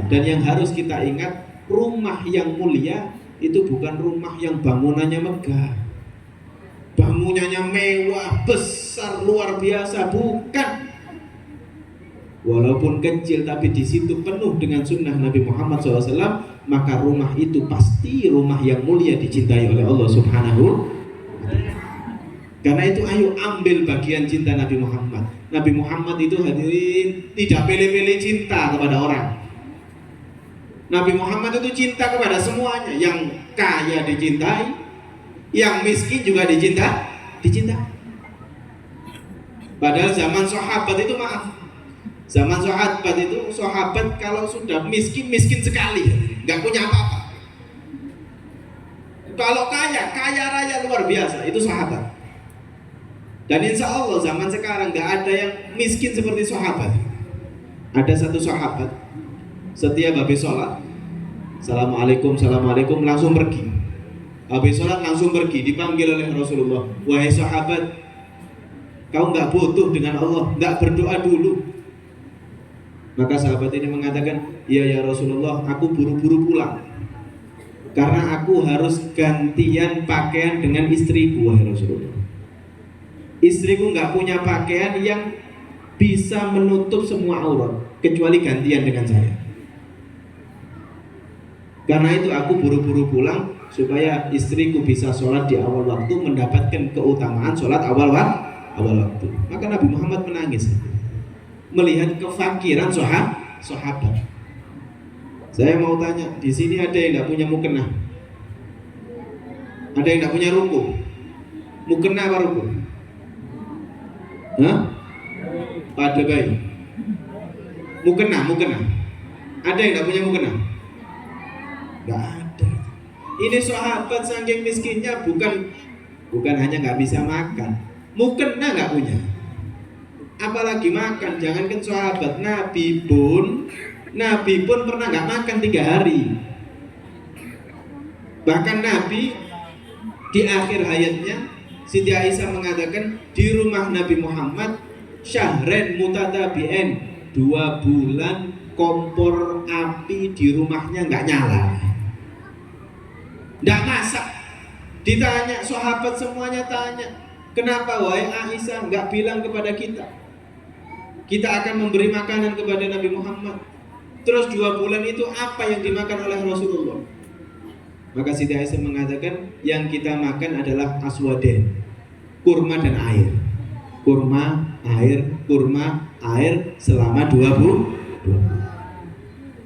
Dan yang harus kita ingat, rumah yang mulia itu bukan rumah yang bangunannya megah, bangunannya mewah, besar, luar biasa, bukan. Walaupun kecil tapi di situ penuh dengan sunnah Nabi Muhammad SAW, maka rumah itu pasti rumah yang mulia, dicintai oleh Allah Subhanahu wa Ta'ala. Karena itu ayo ambil bagian cinta Nabi Muhammad. Nabi Muhammad itu hadirin tidak pilih-pilih cinta kepada orang. Nabi Muhammad itu cinta kepada semuanya. Yang kaya dicintai, yang miskin juga dicintai. Padahal zaman sahabat itu zaman sahabat kalau sudah miskin sekali, nggak punya apa-apa. Kalau kaya raya luar biasa, itu sahabat. Dan insya Allah zaman sekarang gak ada yang miskin seperti sahabat. Ada satu sahabat, setiap habis sholat, Assalamualaikum, langsung pergi. Habis sholat langsung pergi, dipanggil oleh Rasulullah. Wahai sahabat, kau gak butuh dengan Allah, gak berdoa dulu. Maka sahabat ini mengatakan, ya Rasulullah, aku buru-buru pulang, karena aku harus gantian pakaian dengan istriku, wahai Rasulullah. Istriku nggak punya pakaian yang bisa menutup semua aurat kecuali gantian dengan saya. Karena itu aku buru-buru pulang supaya istriku bisa sholat di awal waktu, mendapatkan keutamaan sholat awal waktu. Maka Nabi Muhammad menangis melihat kefakiran sahabat. Saya mau tanya, di sini ada yang nggak punya mukena? Ada yang nggak punya ruku? Mukena apa ruku? Hah? Pada bayi. Mukena. Ada yang nggak punya mukena? Nggak ada. Ini sahabat saking miskinnya bukan hanya nggak bisa makan, mukena nggak punya. Apalagi makan, jangankan sahabat, Nabi pun Nabi pun pernah nggak makan 3 hari. Bahkan Nabi di akhir hayatnya, Siti Aisyah mengatakan di rumah Nabi Muhammad syahren mutatabi'en, 2 bulan kompor api di rumahnya nggak nyala, nggak masak. Ditanya sahabat semuanya tanya, kenapa wahai Aisyah nggak bilang kepada kita, kita akan memberi makanan kepada Nabi Muhammad. Terus 2 bulan itu apa yang dimakan oleh Rasulullah? Maka Siti Aisyah mengatakan yang kita makan adalah aswaden, kurma dan air. Kurma, air selama 2 bulan.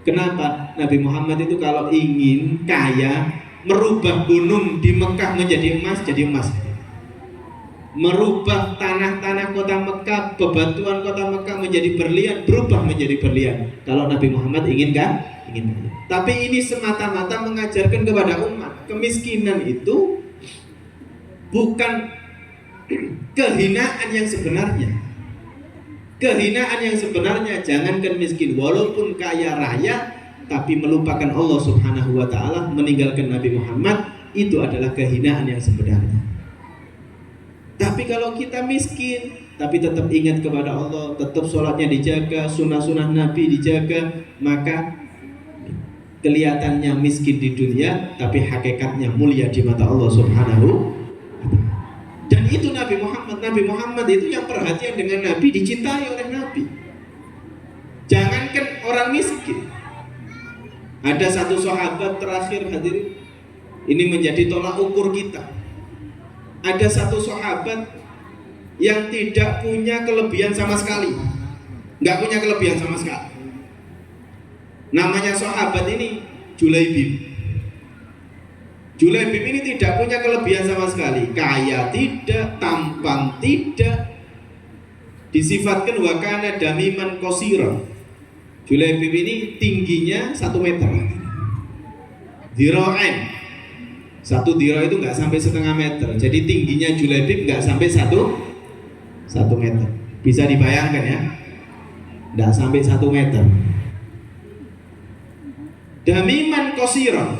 Kenapa? Nabi Muhammad itu kalau ingin kaya, merubah gunung di Mekah menjadi emas, jadi emas. Merubah tanah-tanah kota Mekah, bebatuan kota Mekah menjadi berlian, berubah menjadi berlian. Kalau Nabi Muhammad ingin kan? Ingin. Tapi ini semata-mata mengajarkan kepada umat, kemiskinan itu bukan kehinaan yang sebenarnya. Kehinaan yang sebenarnya, jangankan miskin, walaupun kaya raya tapi melupakan Allah Subhanahu wa taala, meninggalkan Nabi Muhammad, itu adalah kehinaan yang sebenarnya. Tapi kalau kita miskin tapi tetap ingat kepada Allah, tetap sholatnya dijaga, sunnah-sunnah Nabi dijaga, maka kelihatannya miskin di dunia tapi hakikatnya mulia di mata Allah Subhanahu wa taala. Dan itu Nabi Muhammad itu yang perhatian dengan Nabi, dicintai oleh Nabi. Jangankan orang miskin, ada satu sahabat terakhir hadirin, ini menjadi tolak ukur kita. Ada satu sahabat yang tidak punya kelebihan sama sekali, nggak punya kelebihan sama sekali. Namanya sahabat ini Julaibib. Julaibib ini tidak punya kelebihan sama sekali, kaya tidak, tampan tidak, disifatkan wakana damiman qasira. Julaibib ini tingginya 1 meter, dhira'ain. 1 dhira' itu nggak sampai setengah meter, jadi tingginya Julaibib nggak sampai 1 meter. Bisa dibayangkan ya, nggak sampai 1 meter. Damiman qasira,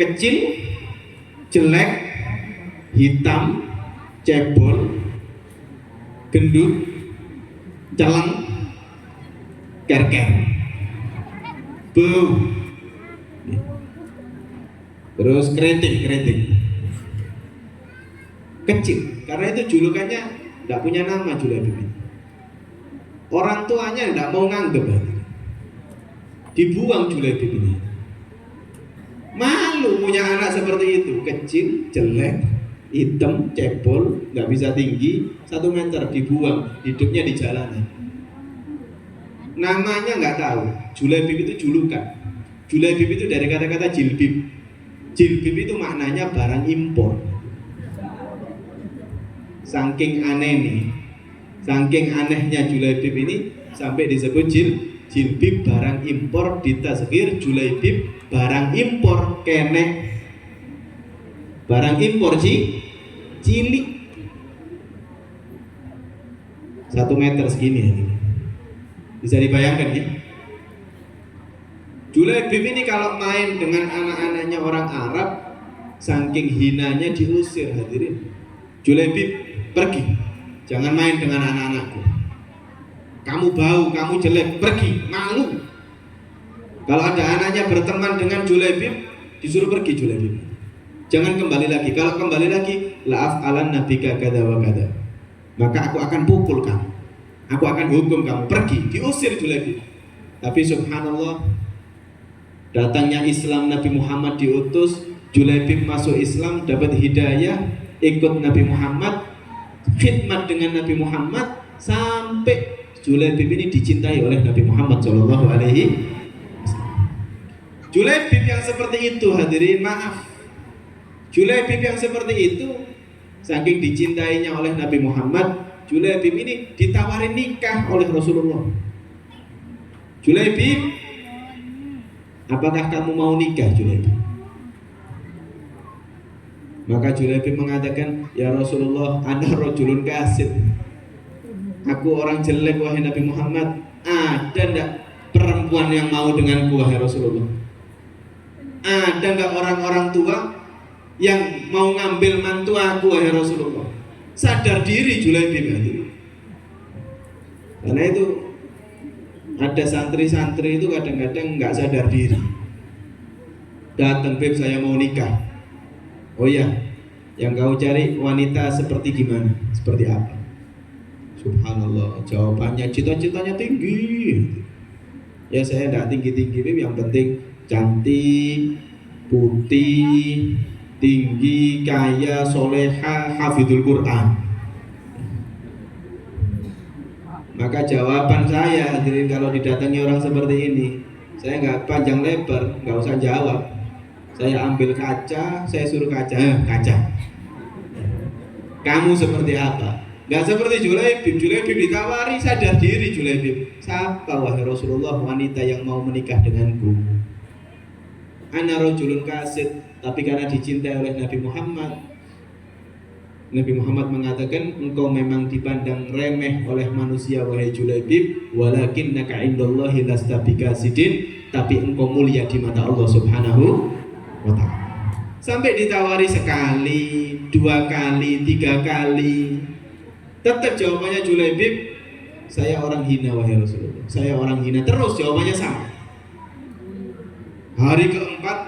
kecil, jelek, hitam, cebol, gendut, celeng, kerker, bau, terus keriting, kecil. Karena itu julukannya tidak punya nama Julaibib. Orang tuanya tidak mau nganggep, dibuang Julaibib ini. Malu punya anak seperti itu, kecil, jelek, hitam, cebol, nggak bisa tinggi 1 meter, dibuang, hidupnya di jalanan. Namanya nggak tahu. Julaibib itu julukan. Julaibib itu dari kata-kata jilbib. Jilbib itu maknanya barang impor. Saking anehnya Julaibib ini sampai disebut jilbib barang impor, ditasghir Julaibib barang impor, kenek barang impor cilik 1 meter segini ya. Bisa dibayangkan ya. Julaibib ini kalau main dengan anak-anaknya orang Arab, saking hinanya diusir hadirin. Julaibib, pergi, jangan main dengan anak-anakku, kamu bau, kamu jelek, pergi, malu. Kalau ada anaknya berteman dengan Julaibib, disuruh pergi Julaibib, jangan kembali lagi. Kalau kembali lagi, la'af alan nabika kada wa kada, maka aku akan pukul kamu, aku akan hukum kamu, pergi, diusir Julaibib. Tapi subhanallah, datangnya Islam, Nabi Muhammad diutus, Julaibib masuk Islam, dapat hidayah, ikut Nabi Muhammad, khidmat dengan Nabi Muhammad, sampai Julaibib ini dicintai oleh Nabi Muhammad Shallallahu Alaihi Wasallam. Julaibib yang seperti itu hadirin, maaf, Julaibib yang seperti itu, saking dicintainya oleh Nabi Muhammad, Julaibib ini ditawarin nikah oleh Rasulullah. Julaibib, apakah kamu mau nikah Julaibib? Maka Julaibib mengatakan, ya Rasulullah, ana rajulun kasib, aku orang jelek wahai Nabi Muhammad. Ada ndak perempuan yang mau denganku wahai Rasulullah? Ada nggak orang-orang tua yang mau ngambil mantu aku wahai Rasulullah? Sadar diri Julaibib itu. Karena itu ada santri-santri itu kadang-kadang nggak sadar diri. Datang, Beb, saya mau nikah. Oh ya, yang kau cari wanita seperti gimana? Seperti apa? Subhanallah, jawabannya cita-citanya tinggi. Ya saya tidak tinggi-tinggi, Beb, yang penting cantik, putih, tinggi, kaya, soleha, hafidul Quran. Maka jawaban saya, hadirin, kalau didatangi orang seperti ini, saya nggak panjang lebar, nggak usah jawab. Saya ambil kaca, saya suruh kaca, kaca. Kamu seperti apa? Nggak seperti Julaibib. Julaibib ditawari, sadar diri Julaibib. Siapa wahai Rasulullah wanita yang mau menikah denganku? Ana rajulun kasid, tapi karena dicintai oleh Nabi Muhammad. Nabi Muhammad mengatakan, engkau memang dipandang remeh oleh manusia wahai Julaibib, walakinnaka indallahi lasta bikasidin, tapi engkau mulia di mata Allah Subhanahu wa ta'ala. Sampai ditawari sekali, 2 kali, 3 kali, tetap jawabannya Julaibib, saya orang hina wahai Rasulullah, saya orang hina. Terus jawabannya sama. Hari keempat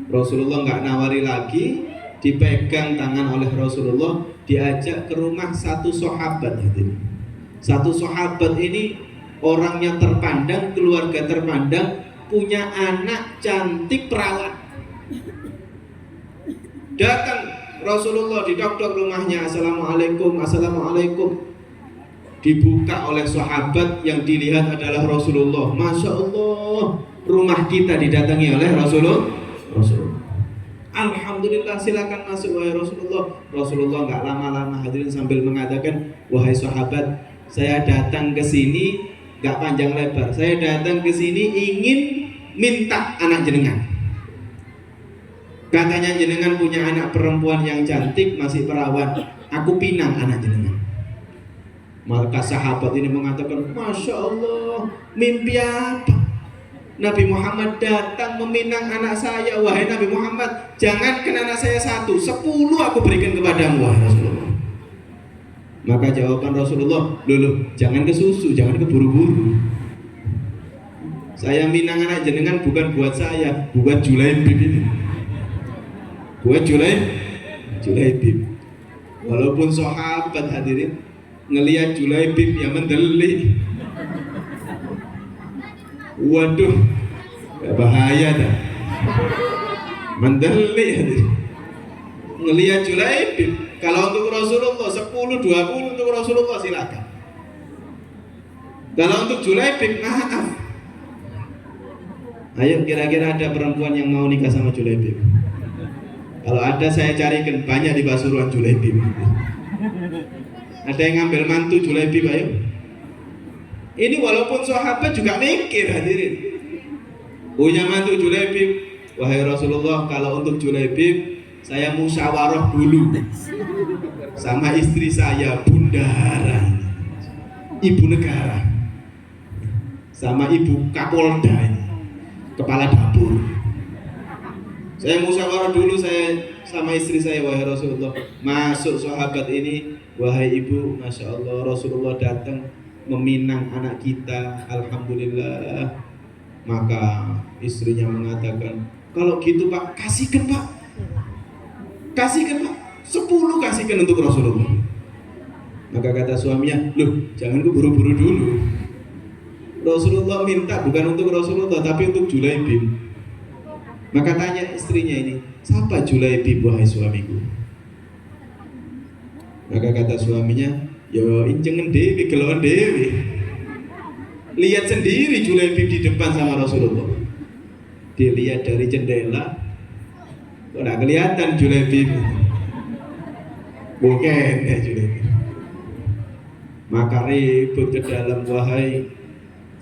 Rasulullah nggak nawari lagi, dipegang tangan oleh Rasulullah, diajak ke rumah satu sahabat. Satu sahabat ini orangnya terpandang, keluarga terpandang, punya anak cantik perawan. Datang Rasulullah, didok-dok rumahnya, assalamualaikum, assalamualaikum. Dibuka oleh sahabat, yang dilihat adalah Rasulullah. Masya Allah, rumah kita didatangi oleh Rasulullah. Alhamdulillah, silakan masuk wahai Rasulullah. Rasulullah nggak lama-lama, hadirin, sambil mengatakan, wahai sahabat, saya datang ke sini nggak panjang lebar. Saya datang ke sini ingin minta anak jenengan. Katanya jenengan punya anak perempuan yang cantik, masih perawan. Aku pinang anak jenengan. Maka sahabat ini mengatakan, Masya Allah, mimpi apa? Nabi Muhammad datang meminang anak saya. Wahai Nabi Muhammad, jangankan anak saya 1, 10 aku berikan kepadamu wahai Rasulullah. Maka jawaban Rasulullah, loh, jangan ke susu, jangan keburu-buru. Saya minang anak jenengan bukan buat saya, buat Julaibib ini. Buat Julaibib. Walaupun sahabat, hadirin, ngelihat Julaibib yang mendelik, waduh, bahaya dah. Mendelik, hadirin. Ngelihat Julaibib. Kalau untuk Rasulullah 10, 20 untuk Rasulullah silakan. Kalau untuk Julaibib, maaf. Ayo, kira-kira ada perempuan yang mau nikah sama Julaibib? Kalau ada, saya carikan, banyak di Pasuruan Julaibib. Ada yang ngambil mantu Julaibib, ayo. Ini walaupun sahabat juga mikir, hadirin. Punya mantu Julaibib, wahai Rasulullah, kalau untuk Julaibib saya musyawarah dulu sama istri saya, Bundara, ibu negara, sama ibu Kapolda, kepala dapur. Saya musyawarah dulu saya sama istri saya, wahai Rasulullah. Masuk sahabat ini, wahai ibu, Masya Allah, Rasulullah datang meminang anak kita, alhamdulillah. Maka istrinya mengatakan, kalau gitu Pak, kasihkan Pak, kasihkan Pak, 10 kasihkan untuk Rasulullah. Maka kata suaminya, loh, jangan keburu-buru dulu. Rasulullah minta bukan untuk Rasulullah, tapi untuk Julaibib. Maka tanya istrinya ini, siapa Julaibib wahai suamiku? Maka kata suaminya, yo incengen dewi, gelon dewi. Lihat sendiri Julaibib di depan sama Rasulullah. Dilihat dari jendela, kok nggak kelihatan Julaibib. Bukan ya Julaibib. Maka ribut ke dalam, wahai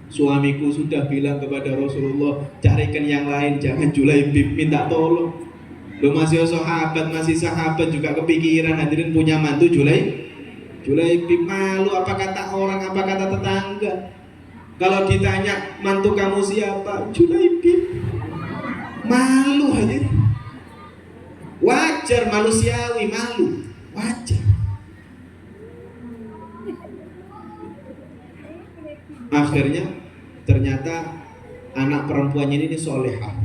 suamiku sudah bilang kepada Rasulullah, carikan yang lain, jangan Julaibib, minta tolong. Lo masih sahabat juga kepikiran, hadirin, punya mantu Julaibib. Malu apa kata orang, apa kata tetangga. Kalau ditanya mantu kamu siapa, Julaibib. Malu hadir. Wajar, manusiawi, malu. Wajar. Akhirnya ternyata anak perempuannya ini solehah,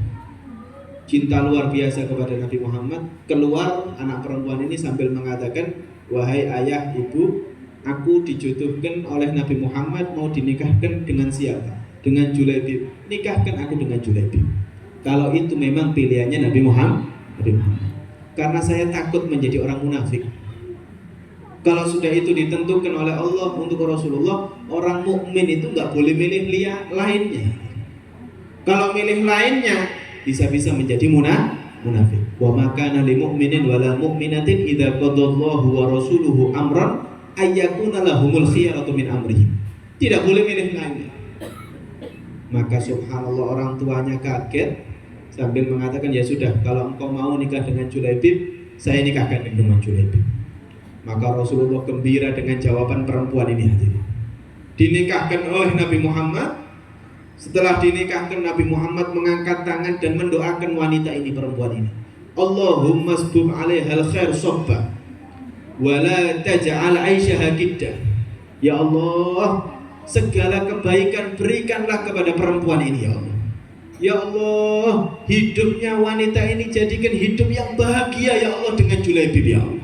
cinta luar biasa kepada Nabi Muhammad. Keluar anak perempuan ini sambil mengatakan, wahai ayah, ibu, aku dijodohkan oleh Nabi Muhammad, mau dinikahkan dengan siapa? Dengan Julaibib. Nikahkan aku dengan Julaibib. Kalau itu memang pilihannya Nabi Muhammad. Karena saya takut menjadi orang munafik. Kalau sudah itu ditentukan oleh Allah untuk Rasulullah, orang mukmin itu nggak boleh milih lainnya. Kalau milih lainnya, bisa-bisa menjadi munafik. Wa ma kana lil mu'minin wala mu'minatin idza qadallahu wa rasuluhu amran ayyakuna lahumul khiyaratu min amrihim. Tidak boleh milih lainnya. Maka subhanallah, orang tuanya kaget sambil mengatakan, ya sudah, kalau engkau mau nikah dengan Julaibib, saya nikahkan dengan Julaibib. Maka Rasulullah gembira dengan jawaban perempuan ini hadirin. Dinikahkan oleh Nabi Muhammad. Setelah dinikahkan, Nabi Muhammad mengangkat tangan dan mendoakan wanita ini, perempuan ini. Allahumma sbub alaihal khair sobba wa la taj'al aisyaha kiddah. Ya Allah, segala kebaikan berikanlah kepada perempuan ini, ya Allah. Ya Allah, hidupnya wanita ini jadikan hidup yang bahagia, ya Allah, dengan Julaibib, ya Allah.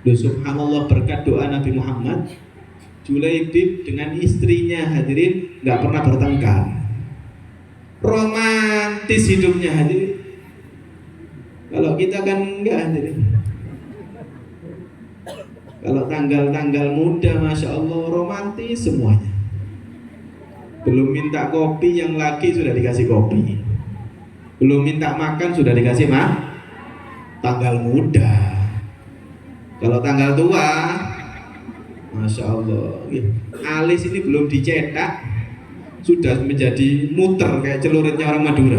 Duh, subhanallah, berkat doa Nabi Muhammad, Julaibib dengan istrinya hadirin nggak pernah bertengkar. Romantis hidupnya hadirin. Kalau kita kan enggak hadirin. Kalau tanggal-tanggal muda, masya Allah, romantis semuanya. Belum minta kopi, yang laki sudah dikasih kopi. Belum minta makan sudah dikasih tanggal muda. Kalau tanggal tua, masya Allah, alis ini belum dicetak sudah menjadi muter kayak celuritnya orang Madura.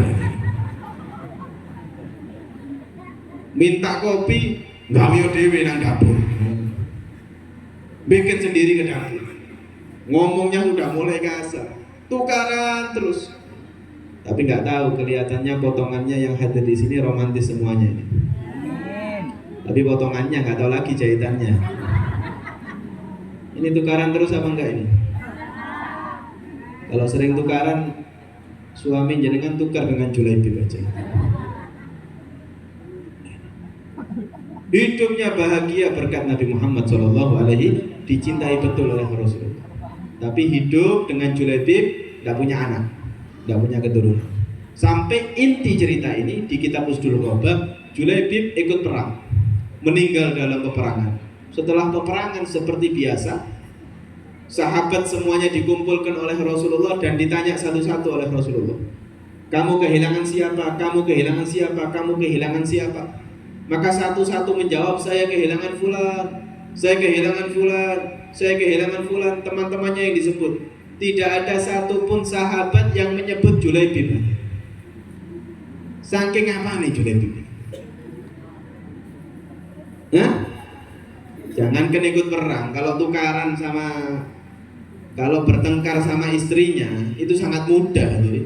Minta kopi, gawe dhewe nang dapur, bikin sendiri ke dapur. Ngomongnya sudah mulai kasar, tukaran terus. Tapi nggak tahu, kelihatannya potongannya yang hadir di sini romantis semuanya ini. Tapi potongannya nggak tahu lagi jahitannya. Ini tukaran terus apa enggak ini? Kalau sering tukaran, suami jenengan tukar dengan Julaibib aja. Hidupnya bahagia berkat Nabi Muhammad SAW, dicintai betul oleh Rasulullah. Tapi hidup dengan Julaibib, tidak punya anak, tidak punya keturunan. Sampai inti cerita ini di kitab Usdul Ghobah, Julaibib ikut perang, meninggal dalam peperangan. Setelah peperangan seperti biasa, sahabat semuanya dikumpulkan oleh Rasulullah dan ditanya satu-satu oleh Rasulullah. Kamu kehilangan siapa? Kamu kehilangan siapa? Kamu kehilangan siapa? Maka satu-satu menjawab, saya kehilangan fulan, saya kehilangan fulan, saya kehilangan fulan. Teman-temannya yang disebut. Tidak ada satupun sahabat yang menyebut Julaibib. Saking apa nih Julaibib? Hah? Jangankan ikut perang, kalau tukaran sama, kalau bertengkar sama istrinya itu sangat mudah. Jadi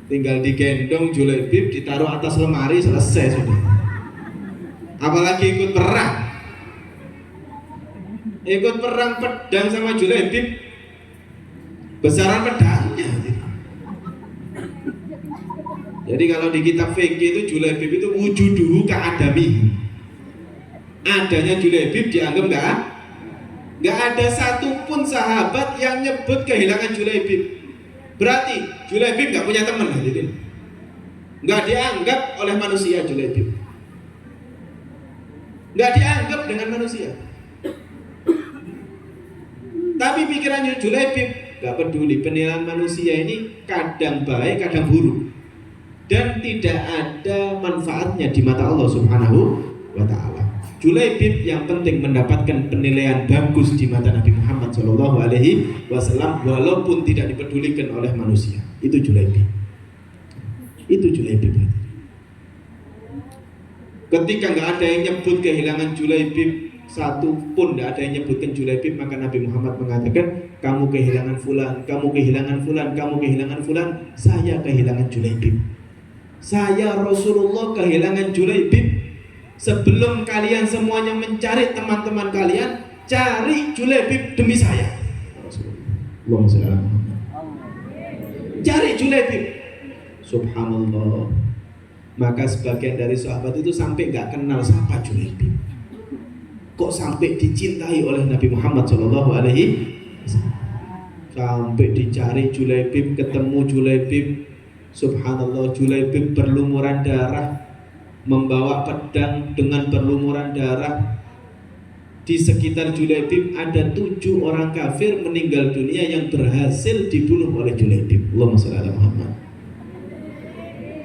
tinggal digendong Julaibib, ditaruh atas lemari, selesai sudah. Apalagi ikut perang. Ikut perang pedang sama Julaibib, besaran pedangnya. Jadi kalau di kitab fikih itu Julaibib itu wujuduhu ka'adami. Adanya Julaibib dianggap nggak ada satupun sahabat yang nyebut kehilangan Julaibib. Berarti Julaibib nggak punya teman, hadirin. Nggak dianggap oleh manusia Julaibib. Nggak dianggap dengan manusia. Tapi pikirannya Julaibib nggak peduli. Penilaian manusia ini kadang baik, kadang buruk, dan tidak ada manfaatnya di mata Allah Subhanahu wa Ta'ala. Julaibib yang penting mendapatkan penilaian bagus di mata Nabi Muhammad SAW, walaupun tidak dipedulikan oleh manusia. Itu Julaibib. Itu Julaibib. Ketika nggak ada yang nyebut kehilangan Julaibib, satu pun tidak ada yang nyebutkan Julaibib, maka Nabi Muhammad mengatakan, kamu kehilangan fulan, kamu kehilangan fulan, kamu kehilangan fulan, saya kehilangan Julaibib. Saya Rasulullah kehilangan Julaibib. Sebelum kalian semuanya mencari teman-teman kalian, cari Julaibib demi saya. Allahumma shalli ala Muhammad. Cari Julaibib. Subhanallah. Maka sebagian dari sahabat itu sampai nggak kenal siapa Julaibib. Kok sampai dicintai oleh Nabi Muhammad Shallallahu Alaihi Wasallam? Sampai dicari Julaibib, ketemu Julaibib. Subhanallah, Julaibib berlumuran darah, membawa pedang dengan berlumuran darah. Di sekitar Julaibib ada 7 orang kafir meninggal dunia yang berhasil dibunuh oleh Julaibib. Allahumma shalli ala Muhammad.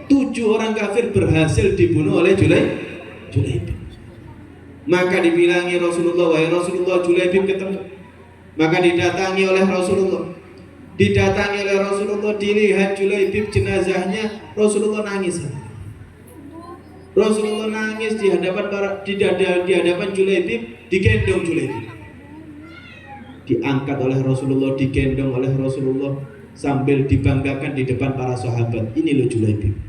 7 orang kafir berhasil dibunuh oleh Julaibib. Maka dibilangi Rasulullah, wahai Rasulullah, Julaibib ketemu. Maka didatangi oleh Rasulullah. Didatangi oleh Rasulullah, dilihat Julaibib jenazahnya, Rasulullah nangis. Rasulullah nangis di hadapan Julaibib, digendong Julaibib. Diangkat oleh Rasulullah, digendong oleh Rasulullah sambil dibanggakan di depan para sahabat. Ini loh Julaibib.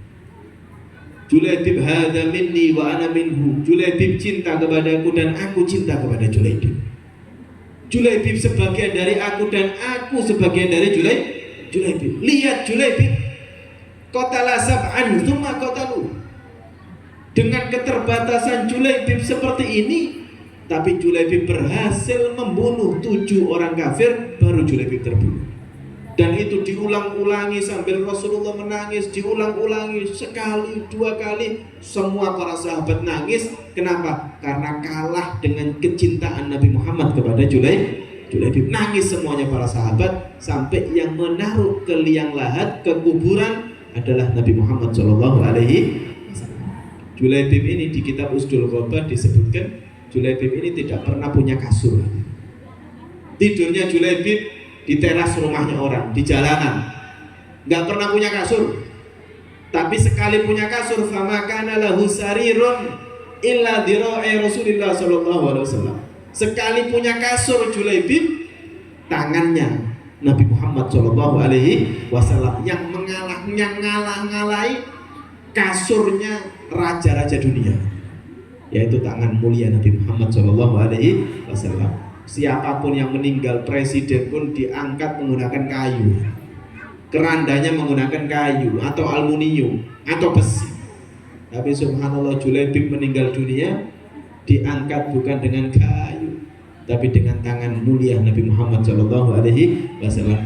Julaibib hadza minni wa ana minhu. Julaibib cinta kepadaku dan aku cinta kepada Julaibib. Julaibib sebagian dari aku dan aku sebagian dari Julaibib. Lihat Julaibib, qatala sab'an tsumma qatalu. Dengan keterbatasan Julaibib seperti ini, tapi Julaibib berhasil membunuh 7 orang kafir, baru Julaibib terbunuh. Dan itu diulang-ulangi sambil Rasulullah menangis, diulang-ulangi sekali, 2 kali, semua para sahabat nangis. Kenapa? Karena kalah dengan kecintaan Nabi Muhammad kepada Julaibib. Nangis semuanya para sahabat, sampai yang menaruh ke liang lahat, ke kuburan adalah Nabi Muhammad SAW. Julaibib ini di kitab Usdul Ghaba disebutkan, Julaibib ini tidak pernah punya kasur. Tidurnya Julaibib di teras rumahnya orang, di jalanan, nggak pernah punya kasur. Tapi sekali punya kasur, fama kana lahu sarirun illa dhira'i Rasulillah sallallahu alaihi wasallam. Sekali punya kasur Julaibib, tangannya Nabi Muhammad sallallahu alaihi wasallam yang ngalah-ngalahi kasurnya raja-raja dunia, yaitu tangan mulia Nabi Muhammad sallallahu alaihi wasallam. Siapapun yang meninggal, presiden pun diangkat menggunakan kayu, kerandanya menggunakan kayu atau aluminium atau besi. Tapi subhanallah, Julaibib meninggal dunia diangkat bukan dengan kayu, tapi dengan tangan mulia Nabi Muhammad SAW.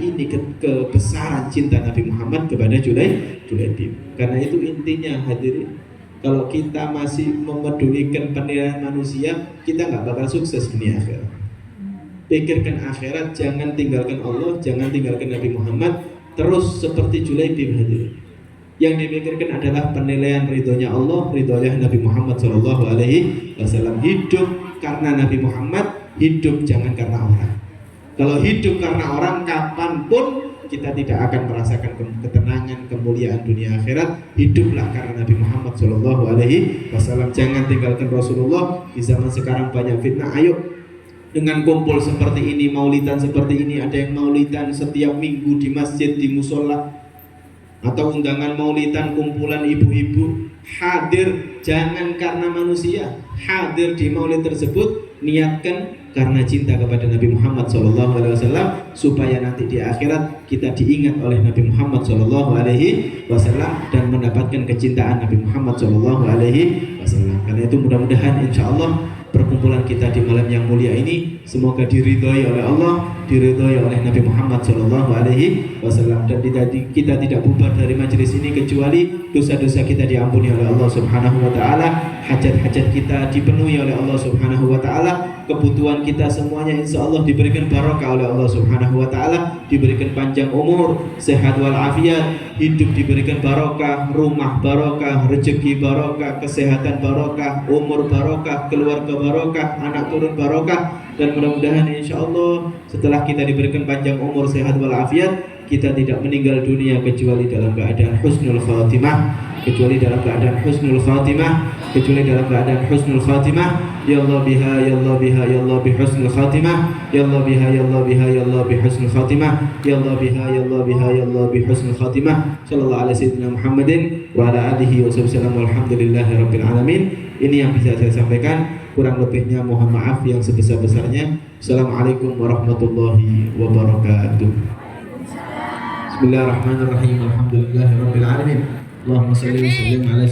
Ini kebesaran cinta Nabi Muhammad kepada Julaibib. Karena itu intinya hadirin, kalau kita masih memedulikan penilaian manusia, kita nggak bakal sukses dunia akhirat. Pikirkan akhirat, jangan tinggalkan Allah, jangan tinggalkan Nabi Muhammad. Terus seperti Julaibib hadirin, yang dipikirkan adalah penilaian ridhonya Allah, ridhonya Nabi Muhammad SAW. Hidup karena Nabi Muhammad, hidup jangan karena orang. Kalau hidup karena orang, kapanpun kita tidak akan merasakan ketenangan, kemuliaan dunia akhirat. Hiduplah karena Nabi Muhammad SAW. Jangan tinggalkan Rasulullah. Di zaman sekarang banyak fitnah. Ayo dengan kumpul seperti ini, maulidan seperti ini, ada yang maulidan setiap minggu di masjid, di musola, atau undangan maulidan, kumpulan ibu-ibu, hadir jangan karena manusia, hadir di maulid tersebut niatkan karena cinta kepada Nabi Muhammad SAW, supaya nanti di akhirat kita diingat oleh Nabi Muhammad SAW dan mendapatkan kecintaan Nabi Muhammad SAW. Karena itu mudah-mudahan insya Allah perkumpulan kita di malam yang mulia ini semoga diridhoi oleh Allah, diridhoi oleh Nabi Muhammad SAW, dan kita tidak bubar dari majelis ini kecuali dosa-dosa kita diampuni oleh Allah Subhanahu wa taala, hajat-hajat kita dipenuhi oleh Allah Subhanahu wa taala, kebutuhan kita semuanya insya Allah diberikan barokah oleh Allah Subhanahu wa taala, diberikan panjang umur, sehat walafiat, hidup diberikan barokah, rumah barokah, rezeki barokah, kesehatan barokah, umur barokah, keluarga barokah, anak turun barokah, dan mudah-mudahan insya Allah setelah kita diberikan panjang umur, sehat walafiat, kita tidak meninggal dunia kecuali dalam keadaan husnul khatimah, kecuali dalam keadaan husnul khatimah, kecuali dalam keadaan husnul khatimah. Ya Allah biha, ya Allah biha, ya Allah bi husnul khatimah, ya Allah biha, ya Allah biha, ya Allah bi husnul khatimah, ya Allah biha, ya Allah biha, ya Allah bi husnul khatimah. Sallallahu alaihi sayyidina Muhammadin wa ala alihi wa sallam, walhamdulillahi rabbil alamin. Ini yang bisa saya sampaikan, kurang lebihnya mohon maaf yang sebesar-besarnya. Assalamualaikum warahmatullahi wabarakatuh. Bismillahirrahmanirrahim. Alhamdulillahirabbil alamin. Allahumma shalli wa sallim ala